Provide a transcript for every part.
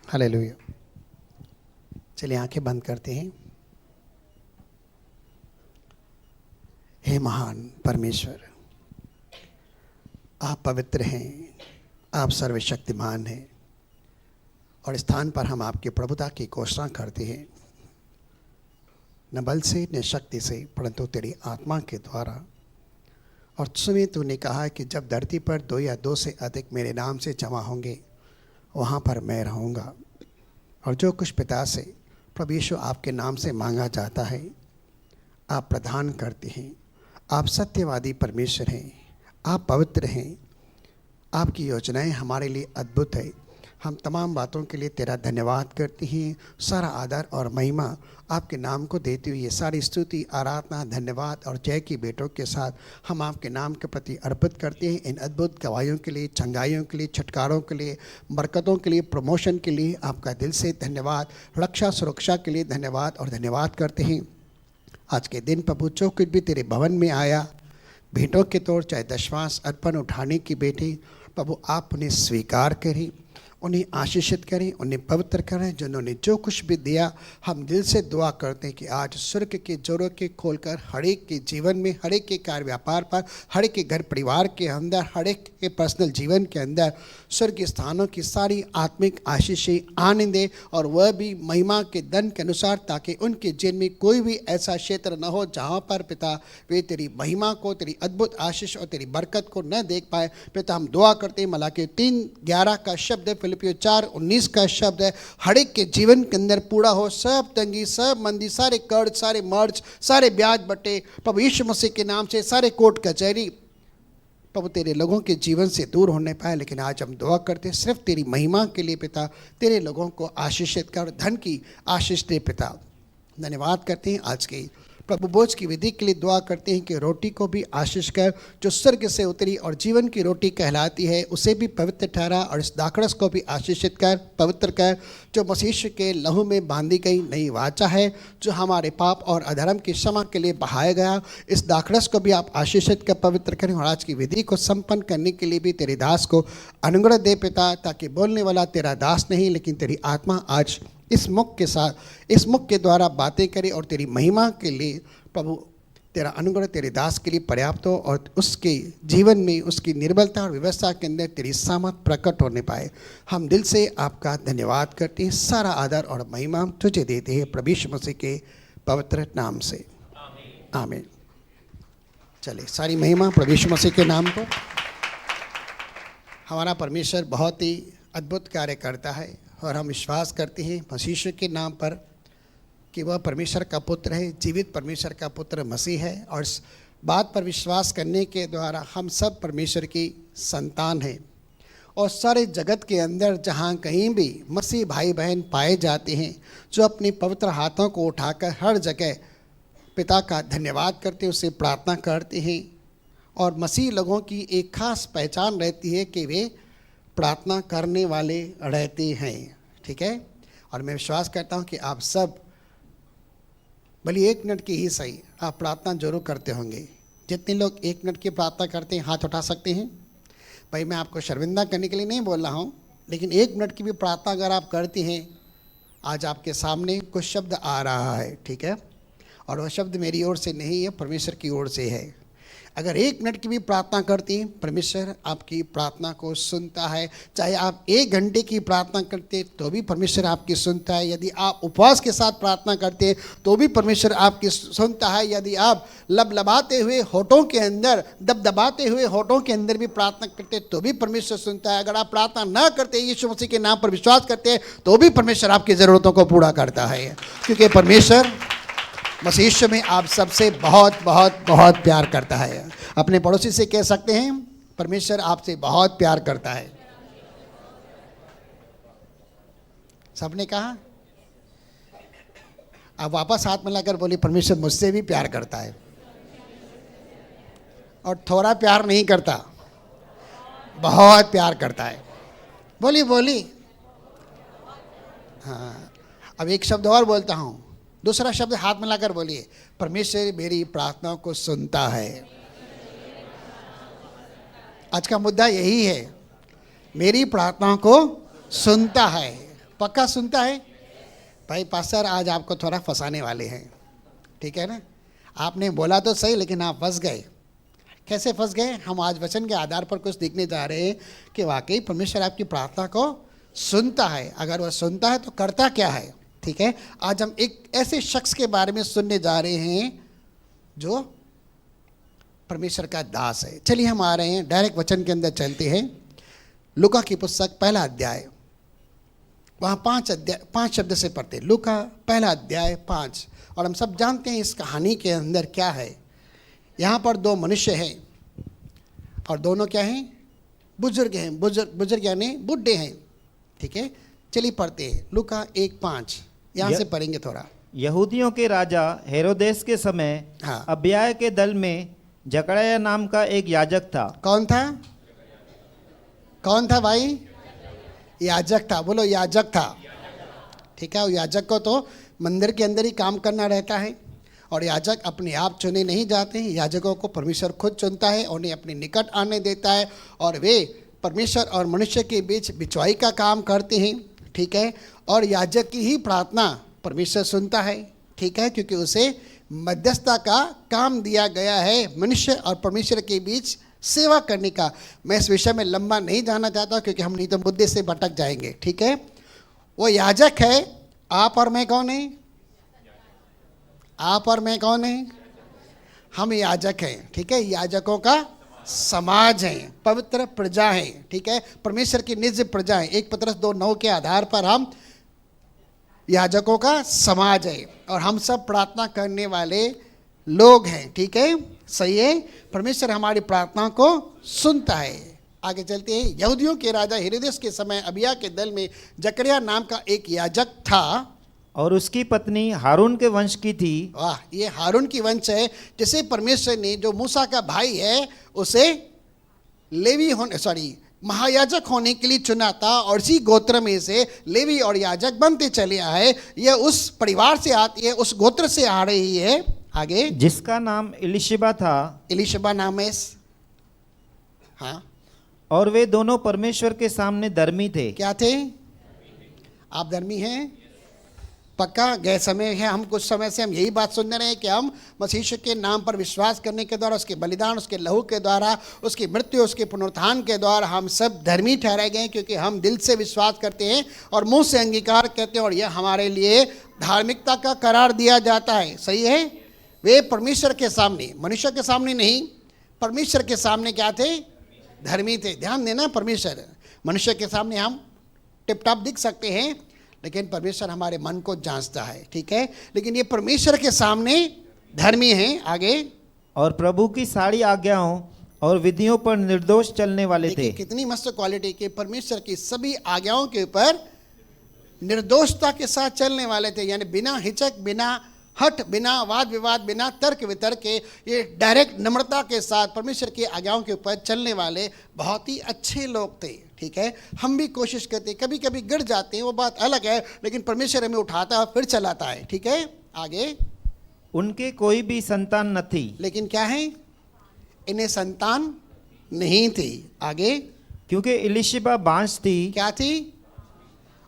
Hallelujah. चलिए आंखें बंद करते हैं। हे महान परमेश्वर, आप पवित्र हैं, आप सर्वशक्तिमान हैं और इस स्थान पर हम आपकी प्रभुता की घोषणा करते हैं, न बल से न शक्ति से परंतु तेरी आत्मा के द्वारा। और सुनिए, तूने कहा कि जब धरती पर 2 या 2 से अधिक मेरे नाम से जमा होंगे वहाँ पर मैं रहूँगा। और जो कुछ पिता से प्रभु यीशु आपके नाम से मांगा जाता है आप प्रदान करते हैं। आप सत्यवादी परमेश्वर हैं, आप पवित्र हैं, आपकी योजनाएं हमारे लिए अद्भुत है। हम तमाम बातों के लिए तेरा धन्यवाद करते हैं। सारा आदर और महिमा आपके नाम को देते हुए सारी स्तुति, आराधना, धन्यवाद और जय की बेटों के साथ हम आपके नाम के प्रति अर्पित करते हैं। इन अद्भुत गवाहियों के लिए, चंगाइयों के लिए, छुटकारों के लिए, बरकतों के लिए, प्रमोशन के लिए आपका दिल से धन्यवाद। रक्षा सुरक्षा के लिए धन्यवाद और धन्यवाद करते हैं। आज के दिन प्रभु जो कुछ भी तेरे भवन में आया भेंटों के तौर, चाहे दशमांश अर्पण उठाने की बेटी, प्रभु आप उन्हें स्वीकार करें, उन्हें आशीषित करें, उन्हें पवित्र करें। जिन्होंने जो कुछ भी दिया हम दिल से दुआ करते हैं कि आज स्वर्ग के जोरों के खोलकर हर एक के जीवन में, हर एक के कार्य व्यापार पर, हर एक के घर परिवार के अंदर, हर एक के पर्सनल जीवन के अंदर स्वर्ग स्थानों की सारी आत्मिक आशीषें आने दे और वह भी महिमा के दंड के अनुसार, ताकि उनके जीवन में कोई भी ऐसा क्षेत्र न हो जहाँ पर पिता वे तेरी महिमा को, तेरी अद्भुत आशीष और तेरी बरकत को न देख पाए। पिता हम दुआ करते हैं, मलाकी 3:11 का शब्द है, फिलिपियों 4:19 का शब्द है, हर एक के जीवन के अंदर पूरा हो। सब तंगी, सब मंदी, सारे कर्ज, सारे मर्ज, सारे ब्याज बटे प्रभु यीशु मसीह के नाम से, सारे कोर्ट कचहरी प्रभु तेरे लोगों के जीवन से दूर होने पाए। लेकिन आज हम दुआ करते हैं सिर्फ तेरी महिमा के लिए पिता, तेरे लोगों को आशीषित कर, धन की आशीष दे पिता। धन्यवाद करते हैं आज के प्रभु भोज की विधि के लिए दुआ करते हैं कि रोटी को भी आशीष कर जो स्वर्ग से उतरी और जीवन की रोटी कहलाती है उसे भी पवित्र ठहरा, और इस दाखरस को भी आशीषित कर, पवित्र कर, जो मसीह के लहू में बांधी गई नई वाचा है, जो हमारे पाप और अधर्म की क्षमा के लिए बहाया गया। इस दाखरस को भी आप आशीषित कर, पवित्र करें और आज की विधि को संपन्न करने के लिए भी तेरे दास को अनुग्रह दे पिता, ताकि बोलने वाला तेरा दास नहीं लेकिन तेरी आत्मा आज इस मुख के साथ, इस मुख के द्वारा बातें करे और तेरी महिमा के लिए प्रभु तेरा अनुग्रह तेरे दास के लिए पर्याप्त हो और उसके जीवन में उसकी निर्बलता और व्यवस्था के अंदर तेरी सामर्थ प्रकट होने पाए। हम दिल से आपका धन्यवाद करते हैं। सारा आदर और महिमा तुझे देते हैं प्रभु यीशु मसीह के पवित्र नाम से, आमीन। चले, सारी महिमा प्रभु यीशु मसीह के नाम पर। हमारा परमेश्वर बहुत ही अद्भुत कार्य करता है और हम विश्वास करते हैं मसीह के नाम पर कि वह परमेश्वर का पुत्र है, जीवित परमेश्वर का पुत्र मसीह है। और इस बात पर विश्वास करने के द्वारा हम सब परमेश्वर की संतान हैं। और सारे जगत के अंदर जहाँ कहीं भी मसीह भाई बहन पाए जाते हैं, जो अपने पवित्र हाथों को उठाकर हर जगह पिता का धन्यवाद करते, उससे प्रार्थना करते हैं। और मसीह लोगों की एक खास पहचान रहती है कि वे प्रार्थना करने वाले रहते हैं, ठीक है। और मैं विश्वास करता हूँ कि आप सब भले 1 मिनट की ही सही आप प्रार्थना जरूर करते होंगे। जितने लोग 1 मिनट की प्रार्थना करते हैं हाथ उठा सकते हैं। भाई मैं आपको शर्मिंदा करने के लिए नहीं बोल रहा हूँ, लेकिन 1 मिनट की भी प्रार्थना अगर आप करते हैं, आज आपके सामने कुछ शब्द आ रहा है, ठीक है। और वह शब्द मेरी ओर से नहीं है, परमेश्वर की ओर से है। अगर 1 मिनट की भी प्रार्थना करती हैं, परमेश्वर आपकी प्रार्थना को सुनता है। चाहे आप 1 घंटे की प्रार्थना करते तो भी परमेश्वर आपकी सुनता है। यदि आप उपवास के साथ प्रार्थना करते तो भी परमेश्वर आपकी सुनता है। यदि आप लबलबाते हुए होठों के अंदर, दबदबाते हुए होठों के अंदर भी प्रार्थना करते तो भी परमेश्वर सुनता है। अगर आप प्रार्थना न करते, यीशु मसीह के नाम पर विश्वास करते हैं, तो भी परमेश्वर आपकी ज़रूरतों को पूरा करता है, क्योंकि परमेश्वर मसीह में आप सबसे बहुत बहुत बहुत प्यार करता है। अपने पड़ोसी से कह सकते हैं, परमेश्वर आपसे बहुत प्यार करता है। सबने कहा, अब वापस हाथ मिलाकर बोली, परमेश्वर मुझसे भी प्यार करता है और थोड़ा प्यार नहीं करता, बहुत प्यार करता है। बोली बोली, हाँ। अब एक शब्द और बोलता हूँ, दूसरा शब्द हाथ मिलाकर बोलिए, परमेश्वर मेरी प्रार्थनाओं को सुनता है। आज का मुद्दा यही है, मेरी प्रार्थनाओं को सुनता है। पक्का सुनता है? भाई पास्टर आज आपको थोड़ा फंसाने वाले हैं, ठीक है ना? आपने बोला तो सही लेकिन आप फंस गए। कैसे फंस गए? हम आज वचन के आधार पर कुछ देखने जा रहे हैं कि वाकई परमेश्वर आपकी प्रार्थना को सुनता है। अगर वह सुनता है तो करता क्या है, ठीक है? आज हम एक ऐसे शख्स के बारे में सुनने जा रहे हैं जो परमेश्वर का दास है। चलिए हम आ रहे हैं, डायरेक्ट वचन के अंदर चलते हैं। लूका की पुस्तक पहला अध्याय, वहाँ 5 शब्द से पढ़ते। लूका पहला अध्याय 5। और हम सब जानते हैं इस कहानी के अंदर क्या है। यहाँ पर 2 मनुष्य हैं और दोनों क्या हैं? बुजुर्ग हैं। बुजुर्ग यानी बुढ़े हैं, ठीक है? चलिए पढ़ते हैं लूका 1:5। यहाँ से पढ़ेंगे थोड़ा। यहूदियों के राजा हेरोदेस के समय हाँ। अबिय्याह के दल में जकरयाह नाम का एक याजक था। कौन था? कौन था भाई? याजक था। बोलो याजक था, ठीक है? और याजक को तो मंदिर के अंदर ही काम करना रहता है और याजक अपने आप चुने नहीं जाते हैं। याजकों को परमेश्वर खुद चुनता है, उन्हें अपने निकट आने देता है और वे परमेश्वर और मनुष्य के बीच बिचवाई का काम करते हैं, ठीक है? और याजक की ही प्रार्थना परमेश्वर सुनता है, ठीक है? क्योंकि उसे मध्यस्थता का काम दिया गया है मनुष्य और परमेश्वर के बीच सेवा करने का। मैं इस विषय में लंबा नहीं जाना चाहता क्योंकि हम नहीं तो मुद्दे से भटक जाएंगे, ठीक है? वो याजक है। आप और मैं कौन है? आप और मैं कौन है? हम याजक हैं, ठीक है? याजकों का समाज है, पवित्र प्रजा है, ठीक है? परमेश्वर की निज प्रजा है। 1 पतरस 2:9 के आधार पर हम याजकों का समाज है और हम सब प्रार्थना करने वाले लोग हैं, ठीक है? सही है? परमेश्वर हमारी प्रार्थना को सुनता है। आगे चलते हैं। यहूदियों के राजा हेरोदेस के समय अबिय्याह के दल में जकरयाह नाम का एक याजक था और उसकी पत्नी हारून के वंश की थी। वाह, ये हारून की वंश है जिसे परमेश्वर ने, जो मूसा का भाई है, उसे लेवी होने महायाजक होने के लिए चुना था और इसी गोत्र में से लेवी और याजक बनते चले आए। यह उस परिवार से आती है, उस गोत्र से आ रही है। आगे, जिसका नाम इलिशिबा था। इलिशिबा नाम है। हाँ, और वे दोनों परमेश्वर के सामने धर्मी थे। क्या थे? आप धर्मी हैं? पक्का? गए समय है, हम कुछ समय से हम यही बात सुन रहे हैं कि हम मसीह के नाम पर विश्वास करने के द्वारा, उसके बलिदान, उसके लहू के द्वारा, उसकी मृत्यु, उसके पुनरुत्थान के द्वारा हम सब धर्मी ठहराए गए क्योंकि हम दिल से विश्वास करते हैं और मुंह से अंगीकार करते हैं और यह हमारे लिए धार्मिकता का करार दिया जाता है। सही है? वे परमेश्वर के सामने, मनुष्य के सामने नहीं, परमेश्वर के सामने क्या थे? धर्मी थे। ध्यान देना, परमेश्वर, मनुष्य के सामने हम टिप टॉप दिख सकते हैं लेकिन परमेश्वर हमारे मन को जांचता है, ठीक है? लेकिन ये परमेश्वर के सामने धर्मी हैं। आगे, और प्रभु की सारी आज्ञाओं और विधियों पर निर्दोष चलने वाले थे। कितनी मस्त क्वालिटी के परमेश्वर की सभी आज्ञाओं के ऊपर निर्दोषता के साथ चलने वाले थे, यानी बिना हिचक, बिना हट, बिना वाद विवाद, बिना तर्क वितर्क के, ये डायरेक्ट नम्रता के साथ परमेश्वर की आज्ञाओं के ऊपर चलने वाले बहुत ही अच्छे लोग थे, ठीक है? हम भी कोशिश करते, कभी कभी गिर जाते हैं, वो बात अलग है, लेकिन परमेश्वर हमें उठाता है फिर चलाता है, ठीक है? आगे, उनके कोई भी संतान न थी। लेकिन क्या है? इन्हें संतान नहीं थी। आगे, क्योंकि इलिशिबा बांझ थी। क्या थी?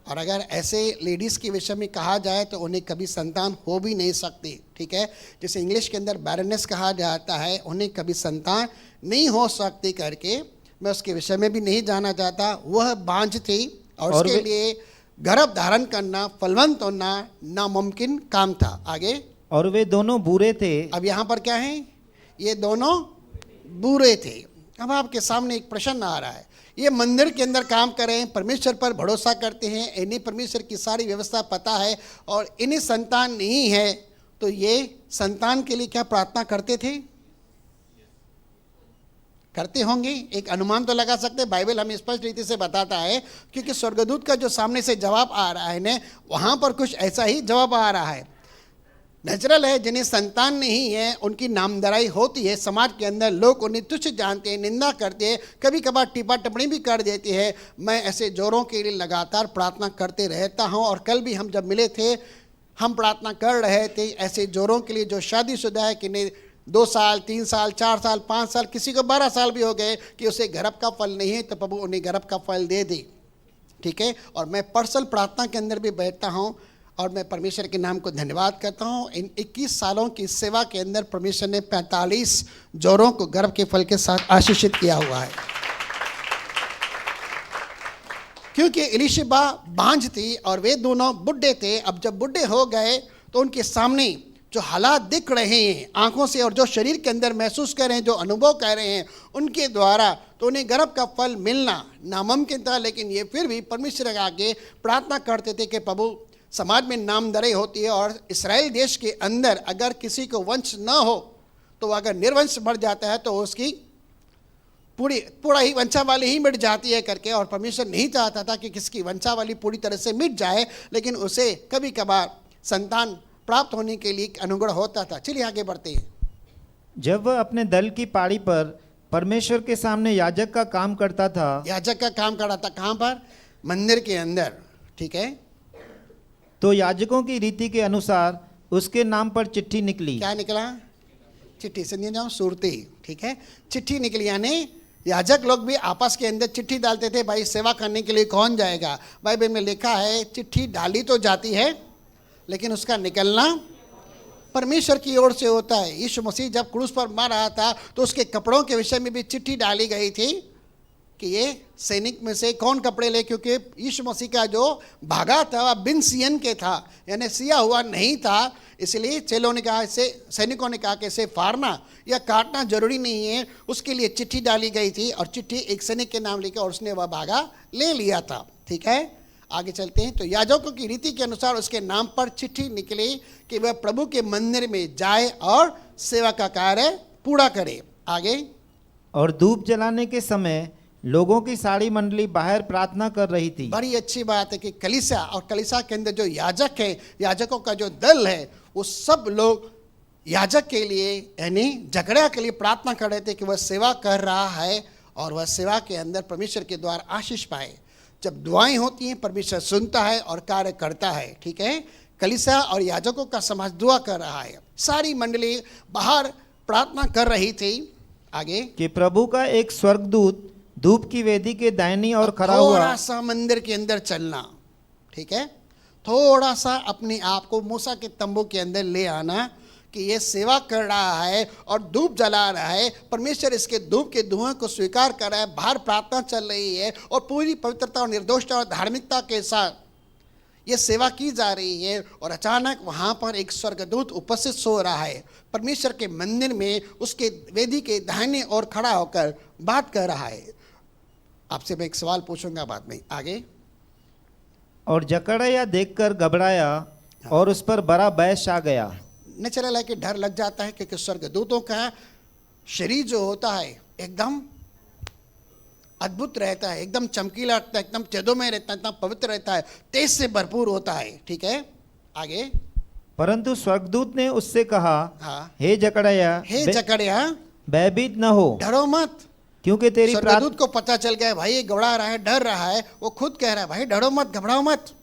और अगर ऐसे लेडीज के विषय में कहा जाए तो उन्हें कभी संतान हो भी नहीं सकती, ठीक है? जैसे इंग्लिश के अंदर बैरनेस कहा जाता है, उन्हें कभी संतान नहीं हो सकती करके, मैं उसके विषय में भी नहीं जाना चाहता। वह बांझ थी और उसके लिए गर्भ धारण करना, फलवंत होना नामुमकिन काम था। आगे, और वे दोनों बुरे थे। अब यहाँ पर क्या है? ये दोनों बुरे थे। अब आपके सामने एक प्रश्न आ रहा है, ये मंदिर के अंदर काम कर रहे हैं, परमेश्वर पर भरोसा करते हैं, इन्हें परमेश्वर की सारी व्यवस्था पता है और इन्हें संतान नहीं है, तो ये संतान के लिए क्या प्रार्थना करते थे? करते होंगे। एक अनुमान तो लगा सकते हैं, बाइबल हमें स्पष्ट रीति से बताता है, क्योंकि स्वर्गदूत का जो सामने से जवाब आ रहा है ना, वहाँ पर कुछ ऐसा ही जवाब आ रहा है। नेचुरल है, जिन्हें संतान नहीं है उनकी नामधराई होती है समाज के अंदर, लोग उन्हें तुच्छ जानते हैं, निंदा करते हैं, कभी कभार टिप्पा टिप्पणी भी कर देते हैं। मैं ऐसे जोरों के लिए लगातार प्रार्थना करते रहता हूं और कल भी हम जब मिले थे हम प्रार्थना कर रहे थे ऐसे जोरों के लिए जो शादीशुदा है, कि नहीं 2 साल 3 साल 4 साल 5 साल, किसी को 12 साल भी हो गए कि उसे गर्भ का फल नहीं है, तो प्रभु उन्हें गर्भ का फल दे दे। ठीक है। और मैं पर्सनल प्रार्थना के अंदर भी बैठता हूँ और मैं परमेश्वर के नाम को धन्यवाद करता हूँ। इन 21 सालों की सेवा के अंदर परमेश्वर ने 45 जोरों को गर्भ के फल के साथ आशीषित किया हुआ है। क्योंकि एलीशिबा बांझ थी और वे दोनों बुढ़े थे। अब जब बुढ़े हो गए तो उनके सामने जो हालात दिख रहे हैं आंखों से और जो शरीर के अंदर महसूस कर रहे हैं, जो अनुभव कर रहे हैं उनके द्वारा, तो उन्हें गर्भ का फल मिलना नामुमकिन था। लेकिन ये फिर भी परमेश्वर के आगे प्रार्थना करते थे कि प्रभु, समाज में नामधराई होती है और इस्राएल देश के अंदर अगर किसी को वंश न हो तो अगर निर्वंश बढ़ जाता है तो उसकी पूरा ही वंशावली ही मिट जाती है करके। और परमेश्वर नहीं चाहता था कि किसकी वंशावली पूरी तरह से मिट जाए, लेकिन उसे कभी कभार संतान प्राप्त होने के लिए अनुग्रह होता था। चलिए आगे बढ़ते हैं। जब वह अपने दल की पाड़ी पर परमेश्वर के सामने याजक का काम करता था, याजक का काम कर रहा था कहाँ पर? मंदिर के अंदर, ठीक है। तो याजकों की रीति के अनुसार उसके नाम पर चिट्ठी निकली। क्या निकला? चिट्ठी से नहीं जाओ, सूरती, ठीक है। चिट्ठी निकली, यानी याजक लोग भी आपस के अंदर चिट्ठी डालते थे, भाई सेवा करने के लिए कौन जाएगा। बाइबल में लिखा है चिट्ठी डाली तो जाती है लेकिन उसका निकलना परमेश्वर की ओर से होता है। यीशु मसीह जब क्रूस पर मर रहा था तो उसके कपड़ों के विषय में भी चिट्ठी डाली गई थी कि ये सैनिक में से कौन कपड़े ले, क्योंकि यीशु मसीह का जो भागा था वह बिन सियन के था, यानी सिया हुआ नहीं था। इसलिए चेलों ने कहा, इसे सैनिकों ने कहा कि इसे फाड़ना या काटना जरूरी नहीं है। उसके लिए चिट्ठी डाली गई थी और चिट्ठी एक सैनिक के नाम लिखा और उसने वह भागा ले लिया था, ठीक है। आगे चलते हैं। तो याजकों की रीति के अनुसार उसके नाम पर चिट्ठी निकली कि वह प्रभु के मंदिर में जाए और सेवा का कार्य पूरा करे। आगे, और धूप जलाने के समय लोगों की सारी मंडली बाहर प्रार्थना कर रही थी। बड़ी अच्छी बात है कि कलीसिया और कलीसिया के अंदर जो याजक है, याजकों का जो दल है, वो सब लोग याजक के लिए यानी जकड़िया के लिए प्रार्थना कर रहे थे कि वह सेवा कर रहा है और वह सेवा के अंदर परमेश्वर के द्वारा आशीष पाए। जब दुआएं होती हैं परमेश्वर सुनता है और कार्य करता है, ठीक है। कलीसिया और याजकों का समाज दुआ कर रहा है, सारी मंडली बाहर प्रार्थना कर रही थी। आगे, कि प्रभु का एक स्वर्गदूत धूप की वेदी के दाहिनी और खड़ा थोड़ा हुआ। सा मंदिर के अंदर चलना, ठीक है। थोड़ा सा अपने आप को मूसा के तंबू के अंदर ले आना कि ये सेवा कर रहा है और धूप जला रहा है, परमेश्वर इसके धूप के धुआं को स्वीकार कर रहा है, बाहर प्रार्थना चल रही है और पूरी पवित्रता और निर्दोषता और धार्मिकता के साथ ये सेवा की जा रही है। और अचानक वहाँ पर एक स्वर्गदूत उपस्थित सो रहा है, परमेश्वर के मंदिर में उसके वेदी के दाहिने ओर खड़ा होकर बात कर रहा है। आपसे मैं एक सवाल पूछूंगा बाद में। आगे, और जकड़िया देखकर घबराया और उस पर बड़ा बैश आ गया। नेचुरल है कि डर लग जाता है, क्योंकि स्वर्गदूतों का शरीर जो होता है एकदम अद्भुत रहता है, एकदम चमकीला रहता है, एकदम तेजोमय रहता है, एकदम पवित्र रहता है, तेज से भरपूर होता है, ठीक है। आगे, परंतु स्वर्गदूत ने उससे कहा, हाँ, हे जकड़िया, हे जकड़िया, भयभीत न हो, डरो मत। क्योंकि तेरी स्वर्गदूत को पता चल गया भाई ये घबरा रहा है, डर रहा है, वो खुद कह रहा है भाई डरो मत, घबराओ मत।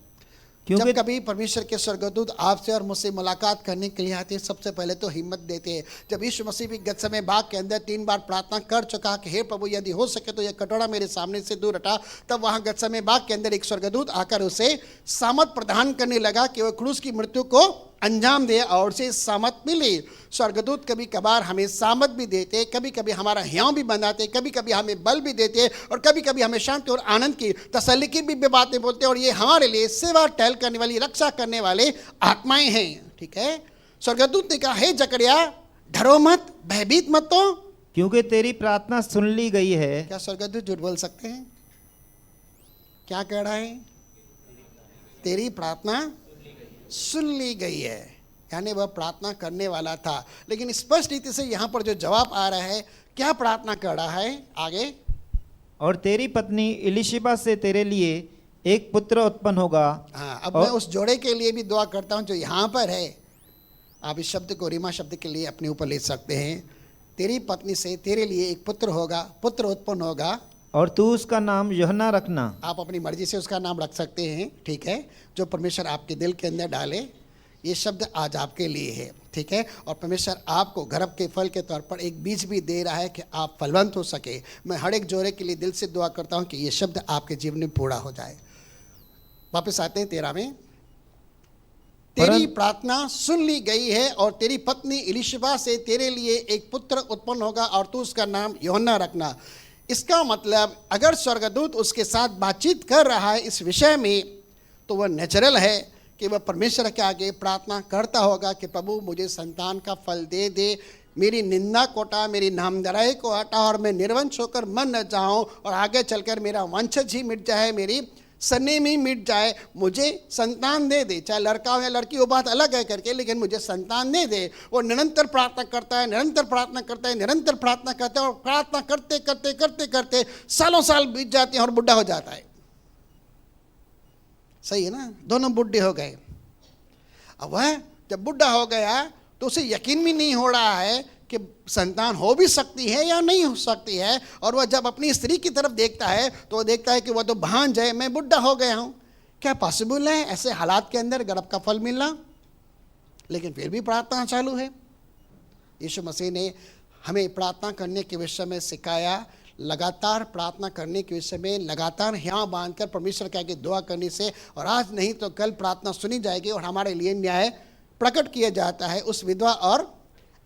क्योंकि जब कभी परमेश्वर के स्वर्गदूत आपसे और मुझसे मुलाकात करने के लिए आते हैं, सबसे पहले तो हिम्मत देते हैं। जब यीशु मसीह भी गतसमय बाग के अंदर 3 बार प्रार्थना कर चुका कि हे प्रभु यदि हो सके तो यह कटोरा मेरे सामने से दूर हटा, तब वहाँ गतसमय बाग के अंदर एक स्वर्गदूत आकर उसे सामर्थ प्रदान करने लगा कि वह क्रूस की मृत्यु को अंजाम दे और उसे सामर्थ मिली। स्वर्गदूत कभी कभार हमें सामर्थ भी देते, कभी कभी हमारा हियाव भी बनाते, कभी कभी हमें बल भी देते और कभी कभी हमें शांति और आनंद की तसल्ली की भी बातें बोलते। और ये हमारे लिए सेवा टहल करने वाली, रक्षा करने वाले आत्माएं हैं, ठीक है। स्वर्गदूत ने कहा, हे जकड़िया डरो मत, भयभीत मत हो, क्योंकि तेरी प्रार्थना सुन ली गई है। क्या स्वर्गदूत झूठ बोल सकते हैं? क्या कह रहा है? तेरी प्रार्थना सुन ली गई है, यानी वह प्रार्थना करने वाला था। लेकिन स्पष्ट रीति से यहाँ पर जो जवाब आ रहा है, क्या प्रार्थना कर रहा है? आगे, और तेरी पत्नी इलिशिबा से तेरे लिए एक पुत्र उत्पन्न होगा। हाँ, अब मैं उस जोड़े के लिए भी दुआ करता हूँ जो यहाँ पर है। आप इस शब्द को रीमा शब्द के लिए अपने ऊपर ले सकते हैं। तेरी पत्नी से तेरे लिए एक पुत्र होगा, पुत्र उत्पन्न होगा, और तू उसका नाम यूहन्ना रखना। आप अपनी मर्जी से उसका नाम रख सकते हैं, ठीक है, जो परमेश्वर आपके दिल के अंदर डाले। ये शब्द आज आपके लिए है, ठीक है। और परमेश्वर आपको गर्भ के फल के तौर पर एक बीज भी दे रहा है कि आप फलवंत हो सके। मैं हर एक जोड़े के लिए दिल से दुआ करता हूँ कि ये शब्द आपके जीवन में पूरा हो जाए। वापस आते हैं 13 में। तेरी प्रार्थना सुन ली गई है और तेरी पत्नी इलिशबा से तेरे लिए एक पुत्र उत्पन्न होगा और तू उसका नाम यूहन्ना रखना। इसका मतलब अगर स्वर्गदूत उसके साथ बातचीत कर रहा है इस विषय में, तो वह नेचुरल है कि वह परमेश्वर के आगे प्रार्थना करता होगा कि प्रभु मुझे संतान का फल दे दे, मेरी निंदा को हटा, मेरी नामधराई को हटा और मैं निर्वंश होकर मर न जाऊं और आगे चलकर मेरा वंशज ही मिट जाए, मेरी सरनेम ही मिट जाए, मुझे संतान दे दे, चाहे लड़का हो या लड़की, वो बात अलग है करके, लेकिन मुझे संतान दे दे। वो निरंतर प्रार्थना करता है, निरंतर प्रार्थना करता है, निरंतर प्रार्थना करता है और प्रार्थना करते करते करते करते सालों साल बीत जाते हैं और बुढ़ा हो जाता है। सही है ना, दोनों बुढ़े हो गए। अब वह जब बुढ़ा हो गया तो उसे यकीन भी नहीं हो रहा है कि संतान हो भी सकती है या नहीं हो सकती है, और वह जब अपनी स्त्री की तरफ देखता है तो वह देखता है कि वह तो भांज है, मैं बुढ़ा हो गया हूँ, क्या पॉसिबल है ऐसे हालात के अंदर गर्भ का फल मिलना? लेकिन फिर भी प्रार्थना चालू है। यीशु मसीह ने हमें प्रार्थना करने के विषय में सिखाया, लगातार प्रार्थना करने के विषय में, लगातार यहाँ बांधकर परमेश्वर के आगे दुआ करने से, और आज नहीं तो कल प्रार्थना सुनी जाएगी और हमारे लिए न्याय प्रकट किया जाता है उस विधवा और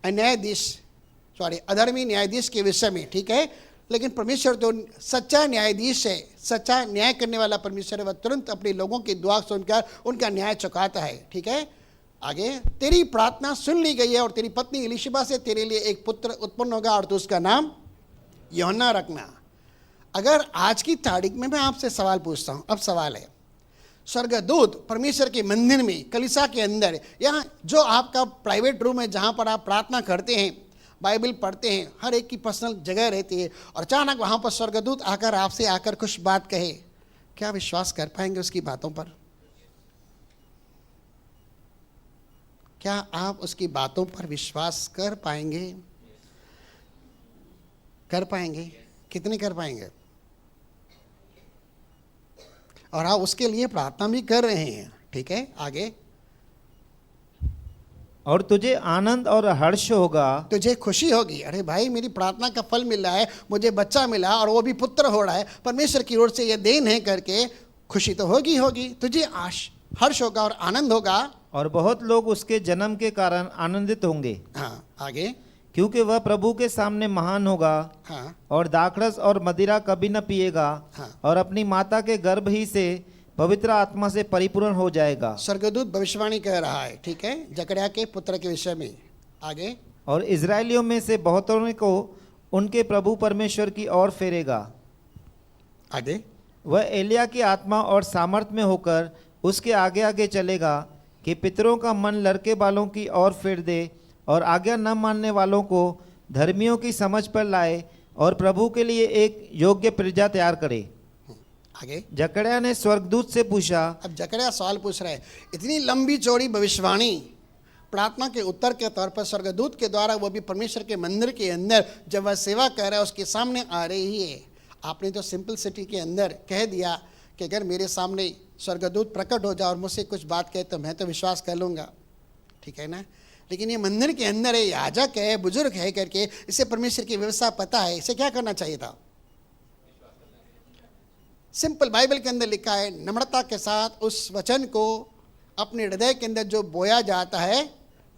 अधर्मी न्यायाधीश के विषय में। ठीक है, लेकिन परमेश्वर जो सच्चा न्यायाधीश है, सच्चा न्याय करने वाला परमेश्वर है, वह तुरंत अपने लोगों की दुआ सुनकर उनका न्याय चुकाता है। ठीक है, आगे, तेरी प्रार्थना सुन ली गई है और तेरी पत्नी इलिशबा से तेरे लिए एक पुत्र उत्पन्न होगा और तू उसका नाम यूहन्ना रखना। अगर आज की तारीख में मैं आपसे सवाल पूछता हूँ, अब सवाल है, स्वर्गदूत परमेश्वर के मंदिर में, कलीसिया के अंदर, या जो आपका प्राइवेट रूम है जहाँ पर आप प्रार्थना करते हैं, बाइबल पढ़ते हैं, हर एक की पर्सनल जगह रहती है, और अचानक वहाँ पर स्वर्गदूत आकर आपसे आकर कुछ बात कहे, क्या विश्वास कर पाएंगे उसकी बातों पर? क्या आप उसकी बातों पर विश्वास कर पाएंगे? कर पाएंगे? कितने कर पाएंगे? और आप उसके लिए प्रार्थना भी कर रहे हैं। ठीक है, आगे, और तुझे आनंद और हर्ष होगा, तुझे खुशी होगी, अरे भाई मेरी प्रार्थना का फल मिल रहा है, मुझे बच्चा मिला और वो भी पुत्र हो रहा है, परमेश्वर की ओर से ये देन है करके खुशी तो होगी होगी। तुझे हर्ष होगा और आनंद होगा, और बहुत लोग उसके जन्म के कारण आनंदित होंगे। हाँ, आगे, क्योंकि वह प्रभु के सामने महान होगा, हाँ, और दाखरस और मदिरा कभी न पिएगा, हाँ। और अपनी माता के गर्भ ही से पवित्र आत्मा से परिपूर्ण हो जाएगा। स्वर्गदूत भविष्यवाणी कह रहा है। ठीक है, जकरिया के पुत्र के विषय में। आगे, और इजरायलियों में से बहुतों को उनके प्रभु परमेश्वर की ओर फेरेगा। आगे, वह एलिया की आत्मा और सामर्थ में होकर उसके आगे आगे चलेगा कि पितरों का मन लड़के बालों की ओर फेर दे, और आज्ञा न मानने वालों को धर्मियों की समझ पर लाए, और प्रभु के लिए एक योग्य प्रजा तैयार करे। आगे, जकरिया ने स्वर्गदूत से पूछा। अब जकरिया सवाल पूछ रहा है, इतनी लंबी चौड़ी भविष्यवाणी प्रार्थना के उत्तर के तौर पर स्वर्गदूत के द्वारा, वो भी परमेश्वर के मंदिर के अंदर जब वह सेवा कर रहा है उसके सामने आ रही है। आपने तो सिंपल सिटी के अंदर कह दिया कि अगर मेरे सामने स्वर्गदूत प्रकट हो जाए और मुझसे कुछ बात कहे तो मैं तो विश्वास कर लूँगा। ठीक है ना, लेकिन ये मंदिर के अंदर है, याजक है, बुजुर्ग है करके, इसे परमेश्वर की व्यवस्था पता है, इसे क्या करना चाहिए था? सिंपल बाइबल के अंदर लिखा है, नम्रता के साथ उस वचन को अपने हृदय के अंदर जो बोया जाता है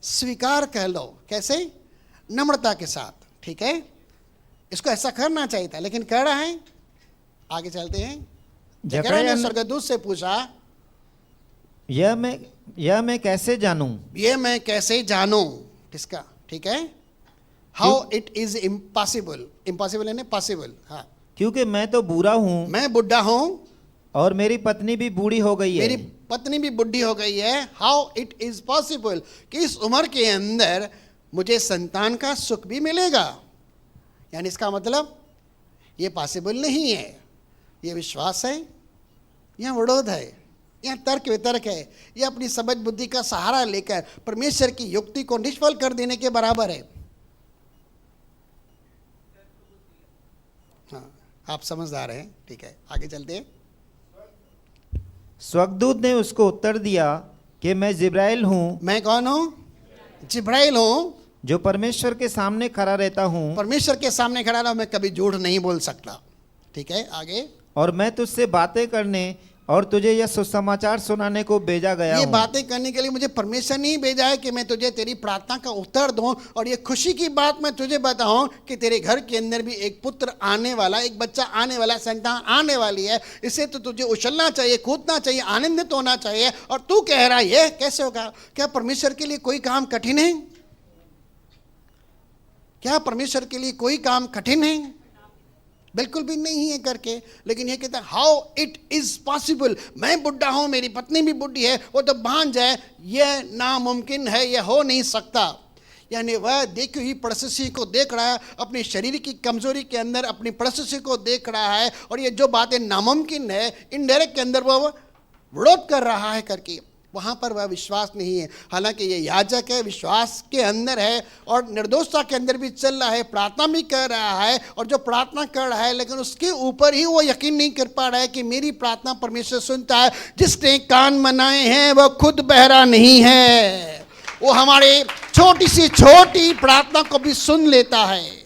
स्वीकार कर लो। कैसे? नम्रता के साथ। ठीक है, इसको ऐसा करना चाहिए था, लेकिन कर रहा है। आगे चलते हैं। जकरिया ने स्वर्गदूत से पूछा, यह मैं कैसे जानूं? ये मैं कैसे जानूं? किसका? ठीक है, how it is impossible. Impossible है ना, पॉसिबल। हाँ, क्योंकि मैं तो बूढ़ा हूँ, मैं बुढ़ा हूँ, और मेरी पत्नी भी बूढ़ी हो गई है। मेरी पत्नी भी बुढ़ी हो गई है। हाउ इट इज पॉसिबल कि इस उम्र के अंदर मुझे संतान का सुख भी मिलेगा? यानी इसका मतलब ये पॉसिबल नहीं है। ये विश्वास है या विरोध है या तर्क वितर्क है या अपनी समझ बुद्धि का सहारा लेकर परमेश्वर की युक्ति को निष्फल कर देने के बराबर है? हाँ, आप समझदार हैं। ठीक है, आगे चलते हैं। स्वर्गदूत ने उसको उत्तर दिया कि मैं जिब्राइल हूँ। मैं कौन हूँ? जिब्राइल हूँ, जो परमेश्वर के सामने खड़ा रहता हूँ। परमेश्वर के सामने खड़ा रहा, मैं कभी झूठ नहीं बोल सकता। ठीक है, आगे। और मैं तुझसे बातें करने और तुझे यह सुसमाचार सुनाने को भेजा गया ये हूँ। बातें करने के लिए मुझे परमेश्वर नहीं भेजा है कि मैं तुझे तेरी प्रार्थना का उत्तर दूं, और ये खुशी की बात मैं तुझे बताऊं कि तेरे घर के अंदर भी एक पुत्र आने वाला, एक बच्चा आने वाला, संतान आने वाली है। इससे तो तुझे उछलना चाहिए, कूदना चाहिए, आनंदित होना चाहिए। और तू कह रहा है ये कैसे होगा? क्या परमेश्वर के लिए कोई काम कठिन है? क्या परमेश्वर के लिए कोई काम कठिन है? बिल्कुल भी नहीं है करके। लेकिन ये कहता है हाउ इट इज पॉसिबल, मैं बुढ़ा हूं, मेरी पत्नी भी बुढ़ी है, वो तो भांज है, यह नामुमकिन है, यह हो नहीं सकता। यानी वह देखी हुई परिस्थिति को देख रहा है, अपने शरीर की कमजोरी के अंदर अपनी परिस्थिति को देख रहा है, और ये जो बातें नामुमकिन है इनडायरेक्ट के अंदर वो विरोध कर रहा है करके, वहाँ पर वह विश्वास नहीं है। हालांकि ये याजक है, विश्वास के अंदर है और निर्दोषता के अंदर भी चल रहा है, प्रार्थना भी कर रहा है, और जो प्रार्थना कर रहा है लेकिन उसके ऊपर ही वो यकीन नहीं कर पा रहा है कि मेरी प्रार्थना परमेश्वर सुनता है। जिसने कान बनाए हैं वह खुद बहरा नहीं है, वो हमारे छोटी सी छोटी प्रार्थना को भी सुन लेता है।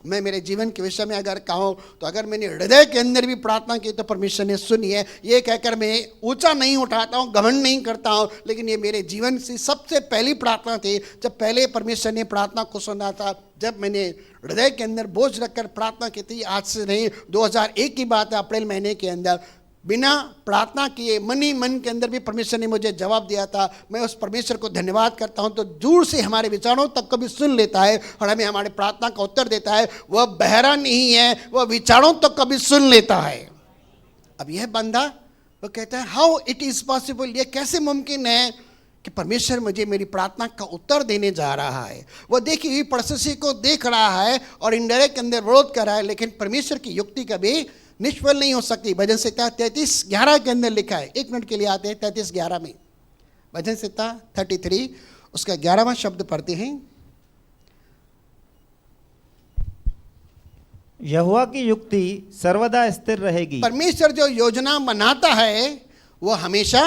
मैं मेरे जीवन के विषय में अगर कहूँ तो अगर मैंने हृदय के अंदर भी प्रार्थना की तो परमेश्वर ने सुनी है। ये कहकर मैं ऊंचा नहीं उठाता हूँ, घमंड नहीं करता हूँ, लेकिन ये मेरे जीवन से सबसे पहली प्रार्थना थी। जब पहले परमेश्वर ने प्रार्थना को सुना था, जब मैंने हृदय के अंदर बोझ रखकर प्रार्थना की थी, आज से नहीं 2001 की बात है, अप्रैल महीने के अंदर, बिना प्रार्थना किए मन ही मन के अंदर भी परमेश्वर ने मुझे जवाब दिया था। मैं उस परमेश्वर को धन्यवाद करता हूं। तो दूर से हमारे विचारों तक को भी सुन लेता है और हमें हमारे प्रार्थना का उत्तर देता है। वह बहरा नहीं है, वह विचारों तक को भी सुन लेता है। अब यह बंदा वो कहता है हाउ इट इज पॉसिबल, यह कैसे मुमकिन है कि परमेश्वर मुझे मेरी प्रार्थना का उत्तर देने जा रहा है। वह देखी हुई परिस्थिति को देख रहा है और इंडायरेक्ट के अंदर विरोध कर रहा है, लेकिन परमेश्वर की युक्ति कभी निष्फल नहीं हो सकती। भजन संहिता 33:11 के अंदर लिखा है, 1 मिनट के लिए आते हैं 33:11 में। भजन संहिता 33 उसका 11वां शब्द पढ़ते हैं। यहोवा की युक्ति सर्वदा स्थिर रहेगी। परमेश्वर जो योजना बनाता है वो हमेशा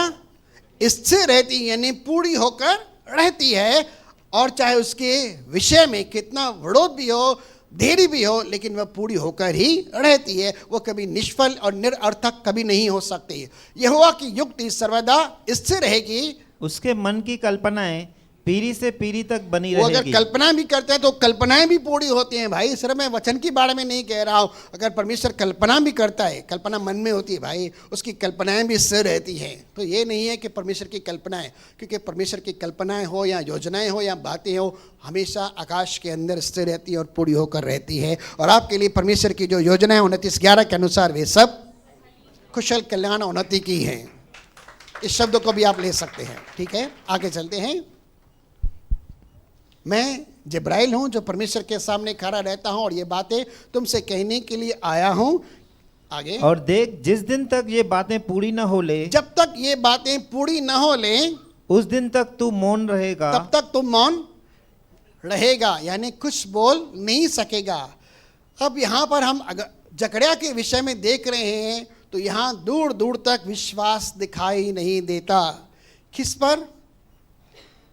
स्थिर रहती है, यानी पूरी होकर रहती है। और चाहे उसके विषय में कितना विरोध भी हो, देरी भी हो, लेकिन वह पूरी होकर ही रहती है। वो कभी निष्फल और निरर्थक कभी नहीं हो सकती। यहोवा की युक्ति सर्वदा स्थिर रहेगी। उसके मन की कल्पनाएं पीढ़ी से पीढ़ी तक बनी वो अगर रहेगी। कल्पना भी करते हैं तो कल्पनाएं भी पूरी होती हैं भाई। सिर्फ मैं वचन के बारे में नहीं कह रहा हूँ, अगर परमेश्वर कल्पना भी करता है, कल्पना मन में होती है भाई, उसकी कल्पनाएं भी स्थिर रहती हैं। तो ये नहीं है कि परमेश्वर की कल्पनाएं, क्योंकि परमेश्वर की कल्पनाएं हो या योजनाएं हो या बातें हो, हमेशा आकाश के अंदर स्थिर रहती है और पूरी होकर रहती है। और आपके लिए परमेश्वर की जो योजनाएं 29:11 के अनुसार वे सब कुशल कल्याण उन्नति की हैं। इस शब्द को भी आप ले सकते हैं। ठीक है, आगे चलते हैं। मैं जिब्राइल हूं जो परमेश्वर के सामने खड़ा रहता हूं और ये बातें तुमसे कहने के लिए आया हूं। आगे, और देख, जिस दिन तक ये बातें पूरी न हो ले, जब तक ये बातें पूरी न हो ले, उस दिन तक तू मौन रहेगा। तब तक तुम मौन रहेगा, यानी कुछ बोल नहीं सकेगा। अब यहाँ पर हम अगर जकड़िया के विषय में देख रहे हैं तो यहाँ दूर दूर तक विश्वास दिखाई नहीं देता। किस पर?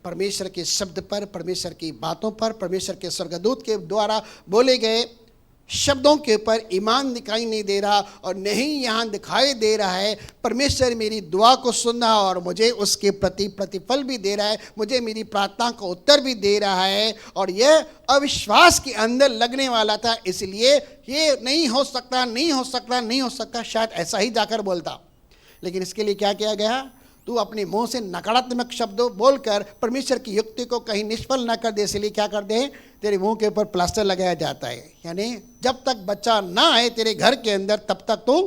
परमेश्वर के शब्द पर, परमेश्वर की बातों पर, परमेश्वर के स्वर्गदूत के द्वारा बोले गए शब्दों के ऊपर ईमान दिखाई नहीं दे रहा। और नहीं यहाँ दिखाई दे रहा है परमेश्वर मेरी दुआ को सुन रहा और मुझे उसके प्रति प्रतिफल भी दे रहा है, मुझे मेरी प्रार्थना का उत्तर भी दे रहा है। और यह अविश्वास के अंदर लगने वाला था, इसलिए ये नहीं हो सकता, नहीं हो सकता, नहीं हो सकता, शायद ऐसा ही जाकर बोलता। लेकिन इसके लिए क्या किया गया? तू अपने मुंह से नकारात्मक शब्दों बोलकर परमेश्वर की युक्ति को कहीं निष्फल न कर दे, इसलिए क्या कर दे? तेरे मुंह के ऊपर प्लास्टर लगाया जाता है। यानी जब तक बच्चा ना आए तेरे घर के अंदर तब तक तू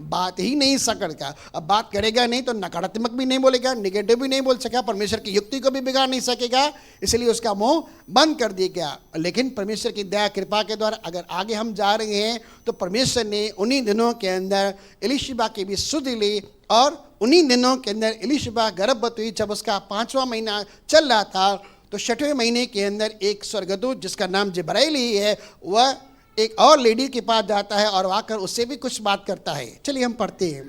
बात ही नहीं सकेगा। अब बात करेगा नहीं तो नकारात्मक भी नहीं बोलेगा, निगेटिव भी नहीं बोल सकेगा, परमेश्वर की युक्ति को भी बिगाड़ नहीं सकेगा, इसलिए उसका मुंह बंद कर दिया गया। लेकिन परमेश्वर की दया कृपा के द्वारा अगर आगे हम जा रहे हैं तो परमेश्वर ने उन्हीं दिनों के अंदर एलीशिबा की भी सुध ली और उन्हीं दिनों के अंदर एलीशिबा गर्भवती हुई। जब उसका 5वां महीना चल रहा था तो 6वें महीने के अंदर एक स्वर्गदूत जिसका नाम जिब्राइल ही है, वह एक और लेडी के पास जाता है और आकर उससे भी कुछ बात करता है। चलिए हम पढ़ते हैं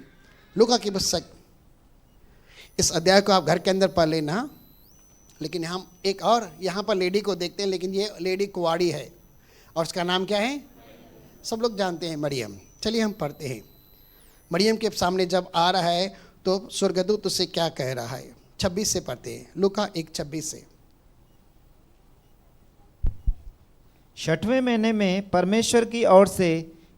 लूका की पुस्तक, इस अध्याय को आप घर के अंदर पढ़ लेना। लेकिन हम एक और यहाँ पर लेडी को देखते हैं, लेकिन ये लेडी कुंवारी है और उसका नाम क्या है? सब लोग जानते हैं, मरियम। चलिए हम पढ़ते हैं मरियम के सामने जब आ रहा है तो स्वर्गदूत उसे क्या कह रहा है? 26 से पढ़ते हैं, लूका 1:26 से। 6वें महीने में परमेश्वर की ओर से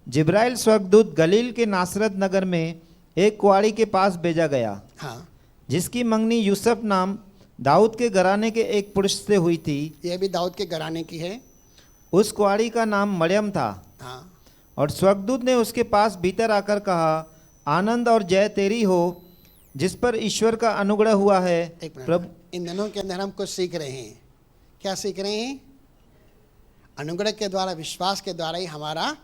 जिब्राइल स्वर्गदूत गलील के नासरत नगर में एक कुआरी के पास भेजा गया, हाँ, जिसकी मंगनी यूसुफ नाम दाऊद के घराने के एक पुरुष से हुई थी। यह भी दाऊद के घराने की है। उस कुआरी का नाम मरियम था। हाँ, और स्वर्गदूत ने उसके पास भीतर आकर कहा, आनंद और जय तेरी हो, जिस पर ईश्वर का अनुग्रह हुआ है। एक मिनट, प्रभु इन दिनों के अंदर हम कुछ सीख रहे हैं। क्या सीख रहे हैं? अनुग्रह के द्वारा, विश्वास के द्वारा ही हमारा